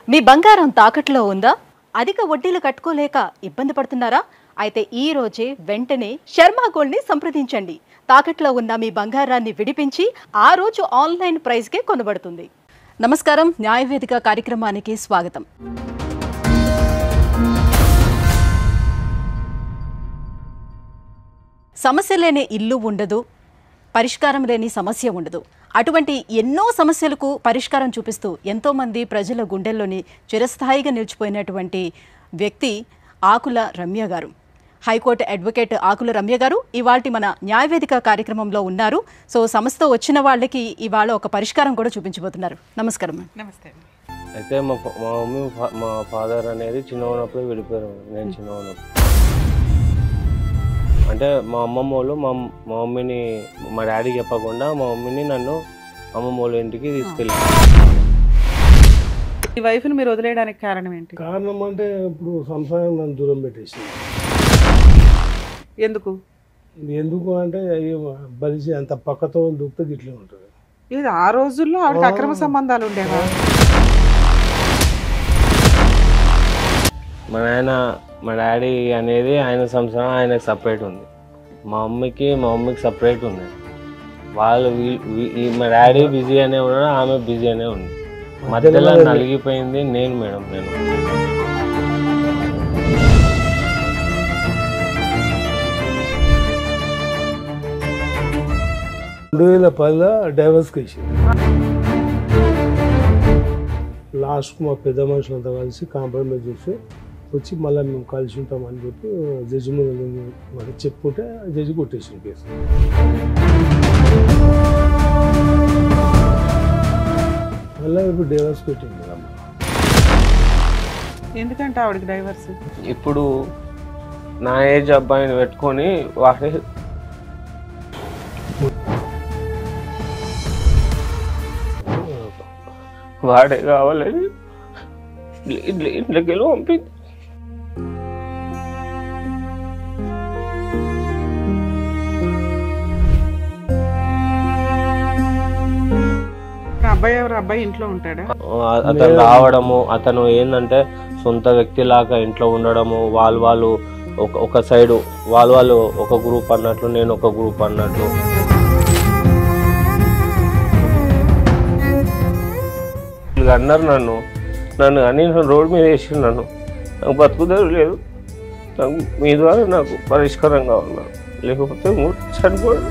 మీ బంగారం తాకట్లో ఉందా? అధిక వడ్డీలు కట్టుకోలేక ఇబ్బంది పడుతున్నారా? అయితే ఈ రోజే వెంటనే శర్మ గోల్డ్ని సంప్రదించండి. తాకట్లో ఉన్న మీ బంగారాన్ని విడిపించి ఆ రోజు ఆన్లైన్ ప్రైస్కే కొనబడుతుంది. నమస్కారం, న్యాయవేదిక కార్యక్రమానికి స్వాగతం. సమస్య లేని ఇల్లు ఉండదు, పరిష్కారం లేని సమస్య ఉండదు. అటువంటి ఎన్నో సమస్యలకు పరిష్కారం చూపిస్తూ ఎంతోమంది ప్రజల గుండెల్లోని చిరస్థాయిగా నిలిచిపోయినటువంటి వ్యక్తి ఆకుల రమ్య గారు. హైకోర్టు అడ్వకేట్ ఆకుల రమ్య గారు ఇవాళ మన న్యాయవేదిక కార్యక్రమంలో ఉన్నారు. సో సమస్యతో వచ్చిన వాళ్ళకి ఇవాళ ఒక పరిష్కారం కూడా చూపించబోతున్నారు. నమస్కారం. నమస్తే. అయితే మా మమ్మీ మా ఫాదర్ అనేది చిన్న ఉన్నప్పుడు విడిపోయారు. నేను చిన్న ఉన్నప్పుడు అంటే మా అమ్మమ్మ వాళ్ళు మా మమ్మీని మా డాడీకి చెప్పకుండా మా మమ్మీని నన్ను అమ్మమ్మ వాళ్ళ ఇంటికి తీసుకెళ్ళారు. ఈ వైఫ్ని మీరు వదిలేయడానికి కారణం ఏంటి? కారణం అంటే ఇప్పుడు సంసారం నన్ను దూరం పెట్టేసింది. ఎందుకు అంటే బలిసి అంత పక్కతో దూకితే ఇట్లే ఉంటుంది. ఇది ఆ రోజుల్లో ఆవిడకి అక్రమ సంబంధాలు ఉండేవా? మా నాయన మా డాడీ అనేది ఆయన సంసారం ఆయనకు సపరేట్ ఉంది. మా మమ్మీకి సపరేట్ ఉంది. వాళ్ళు మా డాడీ బిజీ అనే ఉన్నాడు, ఆమె బిజీ అనే ఉంది. మధ్యలో నలిగిపోయింది నేను. నేను 2010లో డైవర్స్ కేసు. లాస్ట్ మా పెద్ద మనుషులంతా కలిసి కాంప్రమైజ్ చేసి వచ్చి మళ్ళీ మేము కలిసి ఉంటామని చెప్పి జడ్జి ముందు చెప్పుకుంటే జడ్జి కొట్టేసిన కేసు. మళ్ళీ ఇప్పుడు డైవర్స్ పెట్టింది. ఎందుకంటే ఆవిడకి డైవర్స్? ఇప్పుడు నా ఏజ్ అబ్బాయిని పెట్టుకొని వాడే కావాలని ఇంట్లోకి వెళ్ళి పంపింది. అబ్బాయి ఇంట్లో ఉంటాడా? అతను రావడము, అతను ఏంటంటే సొంత వ్యక్తి లాగా ఇంట్లో ఉండడము, వాళ్ళు ఒక సైడు వాళ్ళు ఒక గ్రూప్ అన్నట్లు, నేను ఒక గ్రూప్ అన్నట్లు. అన్నారు నన్ను కానీ రోడ్డు మీద వేసి నన్ను. నాకు బతుకుదారు లేదు. నాకు మీ ద్వారా నాకు పరిష్కారం కావాలి, లేకపోతే చనిపోయాడు.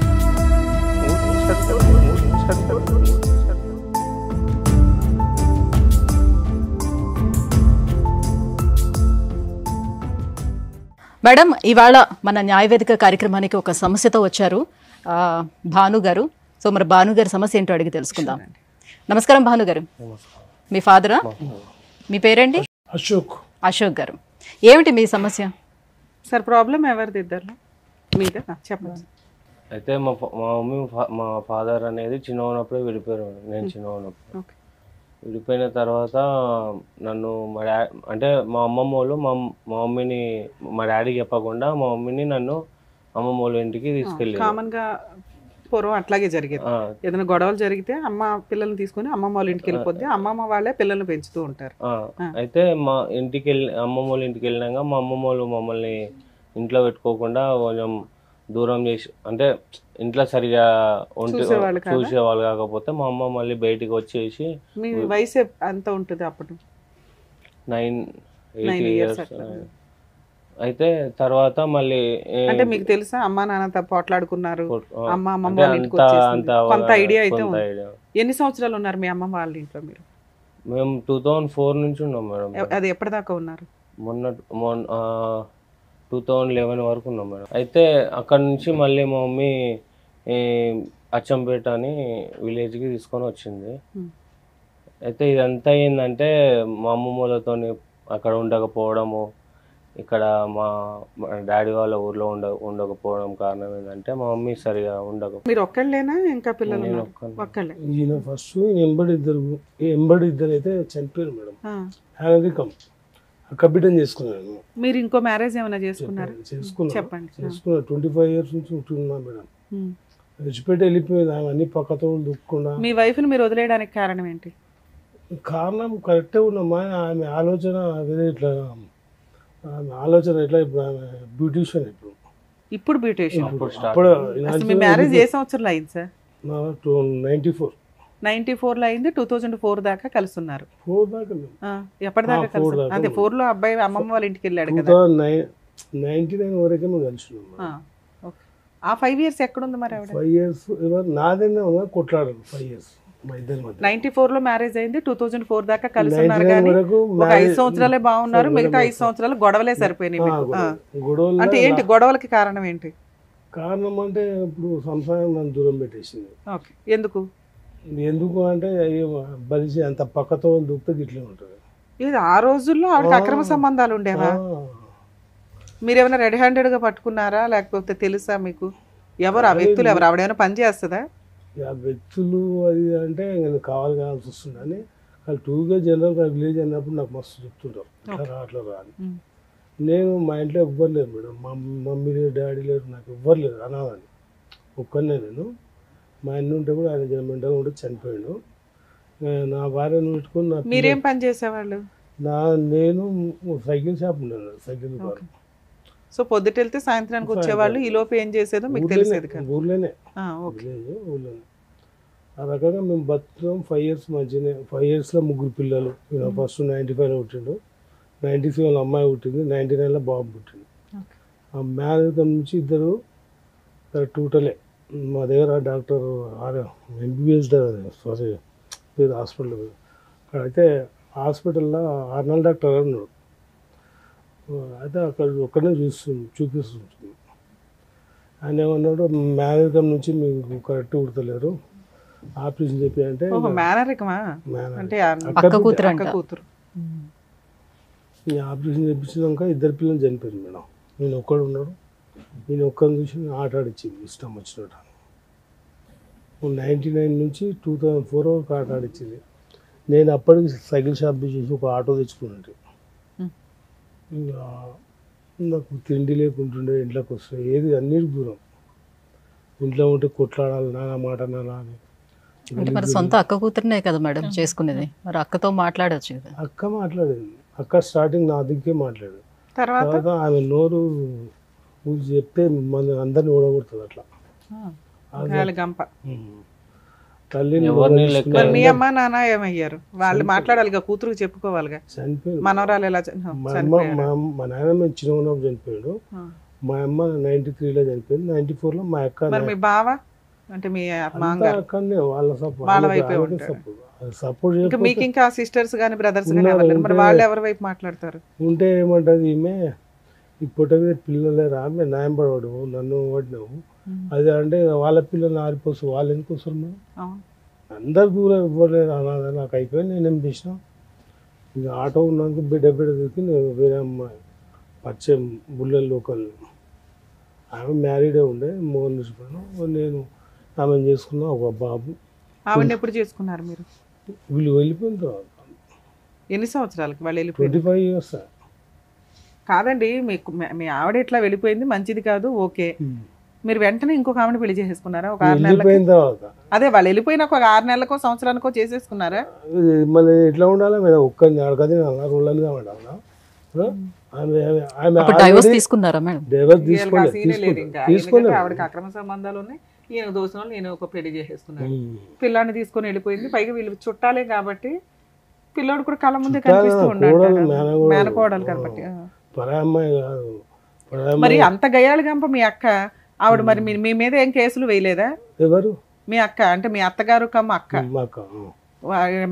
మేడం, ఇవాళ మన న్యాయవేదిక కార్యక్రమానికి ఒక సమస్యతో వచ్చారు భాను గారు. సో మరి భాను గారి సమస్య ఏంటో అడిగి తెలుసుకుందాం. నమస్కారం భాను గారు. మీ ఫాదరా? మీ పేరేంటి? అశోక్ గారు. ఏమిటి మీ సమస్య? సార్ ప్రాబ్లం ఎవరిది? ఇద్దరు మీద చెప్పండి. అయితే మా మమ్మీ మా ఫాదర్ అనేది చిన్న ఉన్నప్పుడే విడిపోయారు. నేను చిన్న ఉన్నప్పుడు విడిపోయిన తర్వాత నన్ను అంటే మా అమ్మమ్మ వాళ్ళు మా మమ్మీని మా డాడీకి చెప్పకుండా మా మమ్మీని నన్ను అమ్మమ్మ వాళ్ళ ఇంటికి తీసుకెళ్ళి. కామన్ గా పూర్వం అట్లాగే జరిగేది. ఏదైనా గొడవలు జరిగితే అమ్మ పిల్లల్ని తీసుకుని అమ్మమ్మ వాళ్ళ ఇంటికి వెళ్ళిపోద్ది, అమ్మమ్మ వాళ్ళే పిల్లల్ని పెంచుతూ ఉంటారు. అయితే మా ఇంటికి అమ్మమ్మ వాళ్ళ ఇంటికి వెళ్ళినాక మా అమ్మమ్మ వాళ్ళు మమ్మల్ని ఇంట్లో పెట్టుకోకుండా కొంచెం దూరం చేసి, అంటే ఇంట్లో సరిగా చూసేవాళ్ళు కాకపోతే మా అమ్మ మళ్ళీ బయటికి వచ్చేసి. మీ వయసు ఎంత ఉంటుంది అప్పుడు? 9-8 years. అయితే తర్వాత మళ్ళీ అంటే మీకు తెలుసా అమ్మా నాన్న పోట్లాడుకున్నారు, అమ్మ అమ్మమ్మ వాళ్ళ ఇంటికి వచ్చేసింది, కొంత ఐడియా అయితే ఉంది. ఎన్ని సంవత్సరాలు ఉన్నారు మీ అమ్మమ్మ వాళ్ళ ఇంట్లో మీరు? మేము 2004 నుంచి ఉన్నాం మేడం. అది ఎప్పటిదాకా ఉన్నారు? మొన్న 2011 వరకు ఉన్నాం మేడం. అయితే అక్కడ నుంచి మళ్ళీ మా మమ్మీ అచ్చంపేట అని విలేజ్కి తీసుకొని వచ్చింది. అయితే ఇదంతా ఏంటంటే మా అమ్మమ్మలతో అక్కడ ఉండకపోవడము, ఇక్కడ మా డాడీ వాళ్ళ ఊర్లో ఉండకపోవడం కారణం ఏంటంటే మా మమ్మీ సరిగా మీరు ఒక్కళ్ళేనా ఇంకా పిల్లలు? ఈయన ఫస్ట్ ఎంబడి ఇద్దరు అయితే చనిపోయారు మేడం. హ్యానరికం కబిటం చేసుకున్నాను. మీరు ఇంకో మ్యారేజ్ ఏమైనా చేసుకున్నారు? చెప్పండి. 25 years నుంచి ఉంటున్నా మేడం. విడిచిపెట్టి వెళ్ళిపోయింది. అన్ని పక్కతో దుక్కకుండా. మీ వైఫ్ని మీరు వదిలేయడానికి కారణం ఏంటి? కారణం కరెక్టే ఉన్నమ్మా. ఆమె ఆలోచన వేరే ఇట్లా, ఆమె ఆలోచన ఎట్లా, ఇప్పుడు ఆమె బ్యూటీషియన్ ఇప్పుడు బ్యూటీషియన్. అప్పుడు అసలు మీ మ్యారేజ్ ఏ సంవత్సరంలో అయింది సార్? 94 94లో అయింది. 2004 దాకా కలిసి ఉన్నారు. 4 దాకా ఎప్పటిదాకా కలిసి? 4 దాకా. అదే 4లో అబ్బాయి అమ్మమ్మ వాళ్ళ ఇంటికి వెళ్ళాడు కదా. 99 వరకే మేము కలిసి ఉన్నాం. ఆ 5 years ఎక్కడుంది మరి ఆవిడ? 5 years నాదేనే ఉన్నా, కొట్లాడారు 5 years మా ఇద్దరి మధ్య. 94లో మ్యారేజ్ అయింది. 2004 దాకా కలిసి ఉన్నారు కానీ ఒక 5 సంవత్సరాలే బాగున్నారు. మిగతా 5 సంవత్సరాలు గొడవలే సరిపోయినాయి మీకు. గొడవలు అంటే ఏంటి గొడవలకి కారణం ఏంటి? కారణం అంటే ఇప్పుడు సంసారం నన్ను దూరం పెట్టేసింది. ఓకే. ఎందుకు అంటే బలిసి అంత పక్కతో దూకితే ఇట్లే ఉంటుంది. ఇది ఆ రోజుల్లో ఆవిడకి అక్రమ సంబంధాలు ఉండేవా? మీరేమైనా రెడీ హ్యాండెడ్గా పట్టుకున్నారా లేకపోతే తెలుసా మీకు? ఎవరు ఆ వ్యక్తులు? ఎవరు? ఆవిడేమైనా పని చేస్తుందా? ఆ వ్యక్తులు అది అంటే నేను కావాలి కావాల్సి వస్తుంది అని వాళ్ళు 2గా జనరల్గా విలేజ్ అన్నప్పుడు నాకు మస్తు చెప్తుంటారు అట్లా రా అని. నేను మా ఇంట్లో ఎవ్వరు లేరు మేడం. మా మమ్మీ లేరు, డాడీ లేరు, నాకు ఎవ్వరు లేరు, అనాథని ఒక్కనే నేను. మా అన్న ఉంటే కూడా ఆయన జన్మెంటగా ఉంటే చనిపోయాడు. నా భార్యను పెట్టుకుని మీరేం పని చేసేవాళ్ళు? నేను సైకిల్ షాప్ ఉన్నాను, సైకిల్ దుకాణం. సో పొద్దుట వెళ్తే సాయంత్రానికి వచ్చేవాళ్ళు. ఈ లోపు ఏం చేసేదో మీకు తెలిసేది కదా? ఊర్లోనే, ఊర్లోనే. ఆ రకంగా మేము బతుకుతాం. 5 years మంచిగానే. 5 yearsలో 3 పిల్లలు. ఫస్ట్ 95లో పుట్టిండు, 97లో అమ్మాయి పుట్టింది, 99లో బాబు పుట్టింది. ఆ మ్యారేజ్ నుంచి ఇద్దరు టోటలే. మా దగ్గర డాక్టర్ ఎంబీబీఎస్ సారీ పేరు హాస్పిటల్ అయితే హాస్పిటల్లో ఆర్నల్ డాక్టర్ ఉన్నాడు. అయితే అక్కడ ఒక్కడే చూపిస్తుంది. ఆయన ఏమన్నాడు, మేనరికం నుంచి మీకు కరెక్ట్ కుడతలేరు, ఆపరేషన్ చెప్పి అంటే ఆపరేషన్ చేయించినాక 2 పిల్లలు చనిపోయారు మేడం. నేను ఒక్కడు ఉన్నాడు. నేను ఒక్కరిని చూసి ఆట ఆడిచ్చింది ఇష్టం వచ్చినట్టు. 99 నుంచి 2004 వరకు ఆట ఆడిచ్చింది. నేను అప్పటికి సైకిల్ షాప్ చేసి ఒక ఆటో తెచ్చుకున్నట్టు. ఇంకా నాకు తిండి లేకుంటుండే, ఇంట్లోకి వస్తే ఏది అన్నిటి దూరం. ఇంట్లో ఉంటే కొట్లాడాలి, నాన్న మాట నాన్న అని. అంటే మరి సొంత అక్క కూతురునే కదా మేడం చేసుకునేది, మరి అక్కతో మాట్లాడచ్చు కదా? అక్క మాట్లాడేది. అక్క స్టార్టింగ్ నా దిక్కే మాట్లాడేది. తర్వాత ఆమె నోరు చెప్తే మన అందరిని ఓడగొడుతుంది అట్లా. మీ అమ్మ నాన్న ఏమయ్యారు? వాళ్ళు మాట్లాడాలిగా, కూతురు చెప్పుకోవాలిగా. చనిపోయాడు. మనవరాలు ఎలా? మా నాయనమ్మ చిన్న ఉన్నప్పుడు చనిపోయాడు. మా అమ్మ 93లో చనిపోయింది. 94లో మా అక్క. మీ బావ అంటే మీ అక్కడనే వాళ్ళ సపోర్ట్. మీకు ఇంకా సిస్టర్స్ గానీ బ్రదర్స్ గానీ మరి వాళ్ళు ఎవరి వైపు మాట్లాడతారు? ఉంటే ఏమంటది ఈమె, ఇప్పటి పిల్లలే రా న్యాయం పడవాడు, నన్ను పడినావు అది అంటే వాళ్ళ పిల్లల్ని ఆరిపోసు, వాళ్ళు ఎందుకు వస్తారు మేడం? అందరు దూరం ఇవ్వలేదు అన్నది. నాకు అయిపోయింది. నేనేం చేసిన, ఇంకా ఆటో ఉన్నందుకు బిడ్డ దిగి వేరే అమ్మాయి పరిచయం బుల్లెల్ లోకల్, ఆమె మ్యారీడే ఉండే, మోహన్ చూసిపోయాను. నేను ఆమెను చేసుకున్నా, ఒక బాబు. ఆవిడ ఎప్పుడు చేసుకున్నారు మీరు? వీళ్ళు వెళ్ళిపోయిన తర్వాత. ఎన్ని సంవత్సరాలకి వాళ్ళు వెళ్ళిపోయి? 25 years. కాదండి, మీకు మీ ఆవిడ ఇట్లా వెళ్ళిపోయింది మంచిది కాదు, ఓకే. మీరు వెంటనే ఇంకొక ఆవిడ పెళ్లి చేసేసుకున్నారా? ఒక 6 నెలలకు? అదే వాళ్ళు వెళ్ళిపోయిన ఒక 6 నెలలకో సంవత్సరానికో చేసేసుకున్నారా? మళ్ళీ ఎట్లా ఉండాలా మేడం? ఒక్కరిని అడగది రోళ్ళనిగా ఉండాలా? డైవర్స్ తీసుకున్నారా మేడం? డైవర్స్ తీసుకోలేదు. ఆవిడకి అక్రమ సంబంధాలు ఉన్నాయి. ఈయన దోషం నేను ఒక పెళ్లి చేసేసుకున్నాను, పిల్లాన్ని తీసుకొని వెళ్ళిపోయింది. పైగా వీళ్ళు చుట్టాలే కాబట్టి పిల్లోడు కూడా కళ్ళ ముందే కనిపిస్తూ ఉన్నాడు, మేనకోడలు కాబట్టి. మరి అంత గయ్యాలి గంప మీ అక్క ఆవిడ, మరి మీ మీద ఏం కేసులు వేయలేదా? ఎవరు? మీ అక్క అంటే మీ అత్తగారు కమ్మ అక్క.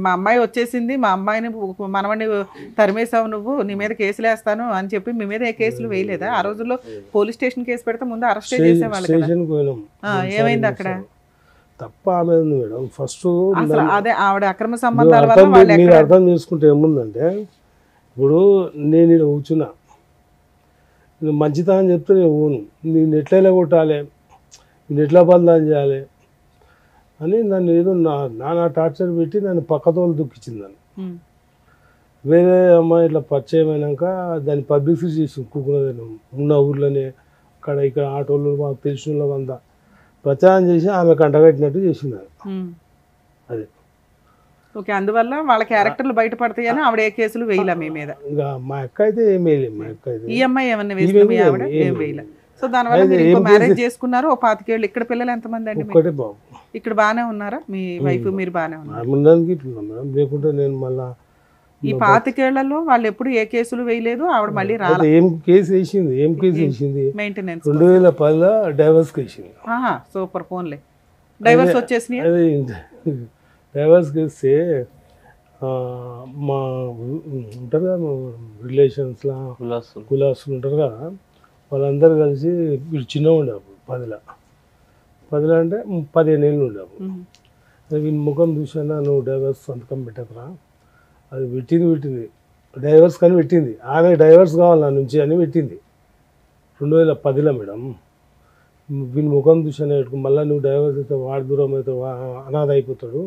మా అమ్మాయి వచ్చేసింది, మా అమ్మాయిని మనవడిని తరిమేసావు నువ్వు, నీ మీద కేసులు వేస్తాను అని చెప్పి మీ మీద ఏ కేసులు వేయలేదా? ఆ రోజుల్లో పోలీస్ స్టేషన్ కేసు పెడితే ముందు అరెస్ట్ చేసేవాళ్ళు కదా. ఏమైంది అక్కడ? తప్ప ఆమె ఉంది మేడం. ఫస్ట్ అదే ఆవిడ అక్రమ సంబంధాల వల్ల మీరు అర్థం చేసుకుంటే ఏముందంటే, ఇప్పుడు నేను ఇక్కడ కూర్చున్నా, మంచితనం చెప్తే నేను ఊను, నేను ఎట్లా కొట్టాలి, నేను ఎట్లా బంధం చేయాలి అని నన్ను ఏదో నానా టార్చర్ పెట్టి నన్ను పక్కతోలు దుఃఖించింది. నన్ను వేరే అమ్మాయి ఇట్లా పరిచయం అయినాక దాన్ని పబ్లిసిటీ చేసి కుక్కున్నది ఉన్న ఊర్లోనే, అక్కడ ఇక్కడ ఆటోలు మాకు తెలిసిన వాళ్ళంతా ప్రచారం చేసి ఆమె కంటగట్టినట్టు చేసింది. అది ఓకే, అందువల్ల వాళ్ళ క్యారెక్టర్లు బయటపడతాయని ఆవిడ ఏ కేసులు వేయలే మీ మీద. ఇంకా మా అక్క అయితే ఏం వేయలేదు. మా అక్క అయితే ఈ అమ్మాయి ఏమన్నా వేసింది మీ ఆవిడ? ఏం వేయలే. సో దానివల్ల మీరు ఇంకో మ్యారేజ్ చేసుకున్నారు, ఓ 25 ఏళ్ళు. ఇక్కడ పిల్లలు ఎంతమంది అండి? ఒక్కటే బాబు. ఇక్కడ బాగానే ఉన్నారా మీ వైఫ్, మీరు బాగానే ఉన్నారు? ఉండడానికి ఇట్లా మేడం, లేకుంటే నేను మళ్ళా ఈ 25 ఏళ్లలో వాళ్ళు ఎప్పుడు ఏ కేసులు వేయలేదు, ఆవిడ మళ్ళీ రాలేదు. ఏం కేసు వేసింది మెయింటెనెన్స్ 2010లో డైవర్స్ వేసింది. సూపర్, ఫోన్లే డైవర్స్ వచ్చేసినాయి. అదే డైవర్స్ వేస్తే మా ఉంటారు కదా రిలేషన్స్లో కులాసులు ఉంటారు కదా, వాళ్ళందరూ కలిసి వీళ్ళు చిన్నగా ఉండే అప్పుడు 10 అంటే 15 ఏళ్ళు ఉండే అప్పుడు. వీళ్ళ ముఖం చూసానా, నువ్వు డైవర్స్ సంతకం పెట్టకరా, అది పెట్టింది డైవర్స్ కానీ పెట్టింది. ఆమె డైవర్స్ కావాలి నా నుంచి అని పెట్టింది 2010లో మేడం. వీని ముఖం చూసానే పెట్టుకుని మళ్ళీ నువ్వు డైవర్స్ అయితే వాడి దూరం అయితే అనాథ అయిపోతాడు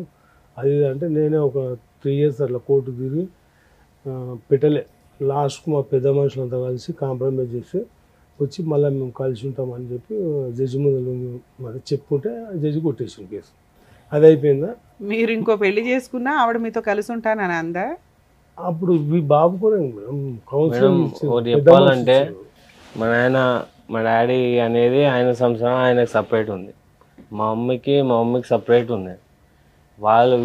అది అంటే, నేనే ఒక 3 years అట్లా కోర్టు తిరిగి పెట్టలే. లాస్ట్కు మా పెద్ద మనుషులంతా కలిసి కాంప్రమైజ్ చేసి వచ్చి మళ్ళీ మేము కలిసి ఉంటామని చెప్పి జడ్జి ముందు మరి చెప్పుకుంటే జడ్జి కొట్టేసిన కేసు. అది అయిపోయిందా. మీరు ఇంకో పెళ్లి చేసుకున్నా ఆవిడ మీతో కలిసి ఉంటానని అందా? అప్పుడు బాబు కూడా చెప్పాలంటే మా డాడీ అనేది ఆయన సంసారం ఆయనకు సపరేట్ ఉంది, మా మమ్మీకి సపరేట్ ఉంది. వాళ్ళు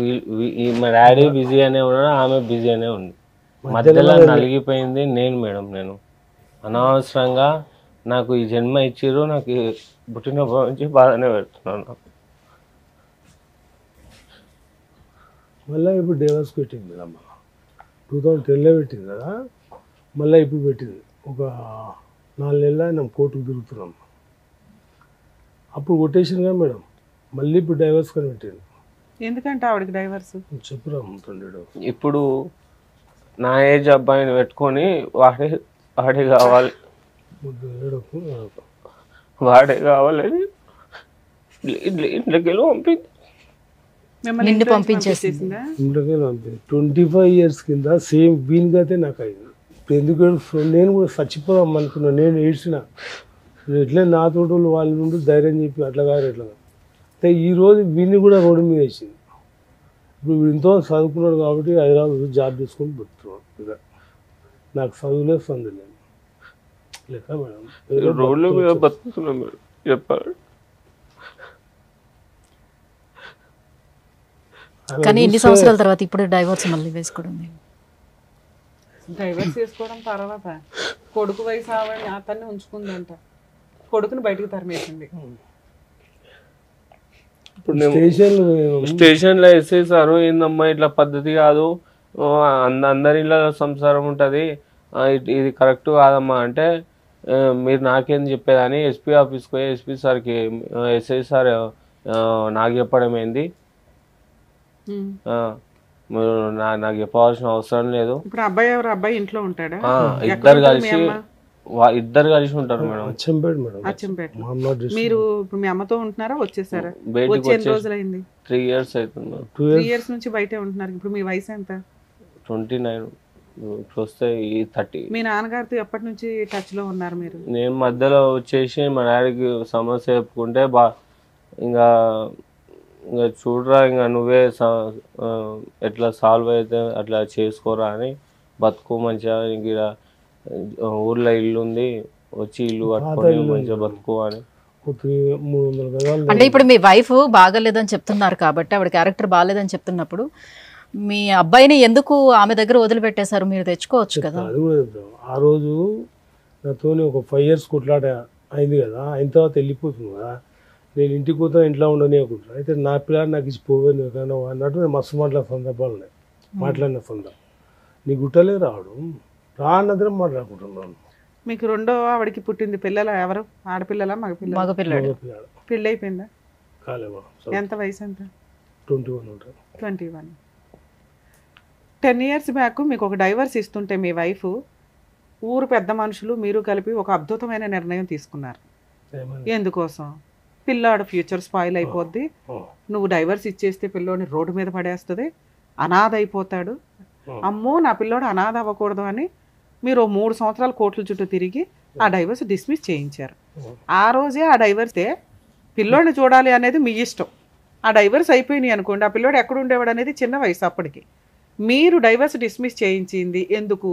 మా డాడీ బిజీ అనే ఉన్నాడు, ఆమె బిజీ అనే ఉంది. మధ్యలో నలిగిపోయింది నేను అనవసరంగా నాకు ఈ జన్మ ఇచ్చిర్రు, నాకు పుట్టినప్పటి నుంచి బాధనే పెడుతున్నాను. మళ్ళీ ఇప్పుడు డైవర్స్ పెట్టింది అమ్మ, 2010లో పెట్టింది కదా, మళ్ళీ ఇప్పుడు పెట్టింది. ఒక 4 నెలలు ఆయన కోర్టుకు తిరుగుతున్నాం. అప్పుడు కొట్టేసింది కదా మేడం, మళ్ళీ ఇప్పుడు డైవర్స్ కానీ పెట్టింది. ఎందుకంటే ఆవిడకి డైవర్స్ చెప్పురా ఉంటుండేడు. ఇప్పుడు నా ఏజ్ అబ్బాయిని పెట్టుకొని వాడే కావాలి వాడే ఇంట్లోకి వెళ్ళి పంపింది. నిన్ను పంపించేసిందా? 25 years కింద సేమ్ వీనికైతే నాకు అయింది. ఎందుకు నేను కూడా చచ్చిపోదాం అనుకున్నా, నేను ఏడ్చిన. ఎట్లే నా తోటలు వాళ్ళ నుండి ధైర్యం చెప్పి అట్లా కాదు ఎట్లా అయితే ఈరోజు వీడిని కూడా రోడ్డు మీద వేసింది. ఇప్పుడు ఇంతో చదువుకున్నాడు కాబట్టి హైదరాబాద్ జాబ్ చేసుకొని బతుకుతున్నాడు. ఇక నాకు చదువులే సందు లేదు లెక్క మేడం, రోడ్ల మీద బతుకుతున్నాం మేడం చెప్పారు. కానీ ఎన్ని సంవత్సరాల తర్వాత ఇప్పుడు డైవర్స్ మళ్ళీ వేసుకోవడం? డైవర్స్ చేసుకోవడం తర్వాత కొడుకు వయసు ఆవిడ అతన్ని ఉంచుకుందంట, కొడుకుని బయటకు తరిమేసింది. ఇప్పుడు స్టేషన్లో వేసేసారు, ఏందమ్మా ఇట్లా పద్ధతి కాదు, అందరి ఇళ్ళ సంసారం ఉంటుంది, ఇది కరెక్ట్ కాదమ్మా అంటే, మీరు నాకేం చెప్పేదని ఎస్పీ ఆఫీస్కి పోయి ఎస్పీ సార్కి ఎస్ఐ సార్ నాకు చెప్పడం ఏంది, మీరు నాకు చెప్పవలసిన అవసరం లేదు. ఇప్పుడు అబ్బాయి ఎవరు? అబ్బాయి ఇంట్లో ఉంటాడా? ఇద్దరు కలిసి ఉంటారు మేడం. అచ్చంపేట. మీరు ఇప్పుడు మీ అమ్మతో ఉంటున్నారా, వచ్చేసారా? వచ్చి ఎన్ని రోజులైంది? 3 years అవుతుంది. 3 years నుంచి బయటే ఉంటున్నారు. ఇప్పుడు మీ వయసు ఎంత? 29. వస్తే 30. మీ నాన్నగారితో ఎప్పటి నుంచి టచ్ లో ఉన్నారు మీరు? నేను మధ్యలో వచ్చేసి మా డాడీకి సమస్య చెప్పుకుంటే ఇంకా చూడరా, ఇంకా నువ్వే ఎట్లా సాల్వ్ అయితే అట్లా చేసుకోరా అని, బతుకు మంచిగా, ఇంక ఊర్లో ఇల్లు ఉంది, వచ్చి ఇల్లు కట్టుకొని మంచిగా బతుకు అని. అంటే ఇప్పుడు మీ వైఫ్ బాగలేదని చెప్తున్నారు కాబట్టి, ఆవిడ క్యారెక్టర్ బాగాలేదని చెప్తున్నప్పుడు మీ అబ్బాయిని ఎందుకు ఆమె దగ్గర వదిలిపెట్టేశారు? మీరు తెచ్చుకోవచ్చు కదా. ఆ రోజు నాతో ఒక 5 years కొట్లాట అయింది కదా, అయిన తర్వాత వెళ్ళిపోతుంది కదా, నేను ఇంటికి పోతా ఇంట్లో ఉండనియకుండా, అయితే నా పిల్లలు నాకు ఇచ్చి పోవేను అన్నట్టు నేను మస్తు మాట్లాడిన సందర్భం. నీ గుట్టలే రావడం రా అన్నదే మాట్లాడుకుంటున్నాను. మీకు రెండో ఆవిడకి పుట్టింది పిల్లలు ఎవరు? ఆడపిల్లలా మగపిల్లలు? పెళ్ళి అయిపోయిందా? కాలేమా. ఎంత వయసు? ఎంత? 21 ఉంటారు. 21. 10 years బ్యాక్ మీకు ఒక డైవర్స్ ఇస్తుంటే మీ వైఫ్, ఊరు పెద్ద మనుషులు మీరు కలిపి ఒక అద్భుతమైన నిర్ణయం తీసుకున్నారు. ఎందుకోసం? పిల్లాడు ఫ్యూచర్ స్పాయిల్ అయిపోద్ది, నువ్వు డైవర్స్ ఇచ్చేస్తే పిల్లోని రోడ్డు మీద పడేస్తుంది, అనాథ అయిపోతాడు, అమ్మో నా పిల్లోడు అనాథ అవ్వకూడదు అని మీరు 3 సంవత్సరాలు కోర్టుల చుట్టూ తిరిగి ఆ డైవర్స్ డిస్మిస్ చేయించారు. ఆ రోజే ఆ డైవర్సే పిల్లోడిని చూడాలి అనేది మీ ఇష్టం, ఆ డైవర్స్ అయిపోయినాయి అనుకోండి, ఆ పిల్లోడు ఎక్కడ ఉండేవాడు అనేది చిన్న వయసు అప్పటికి. మీరు డైవర్స్ డిస్మిస్ చేయించింది ఎందుకు?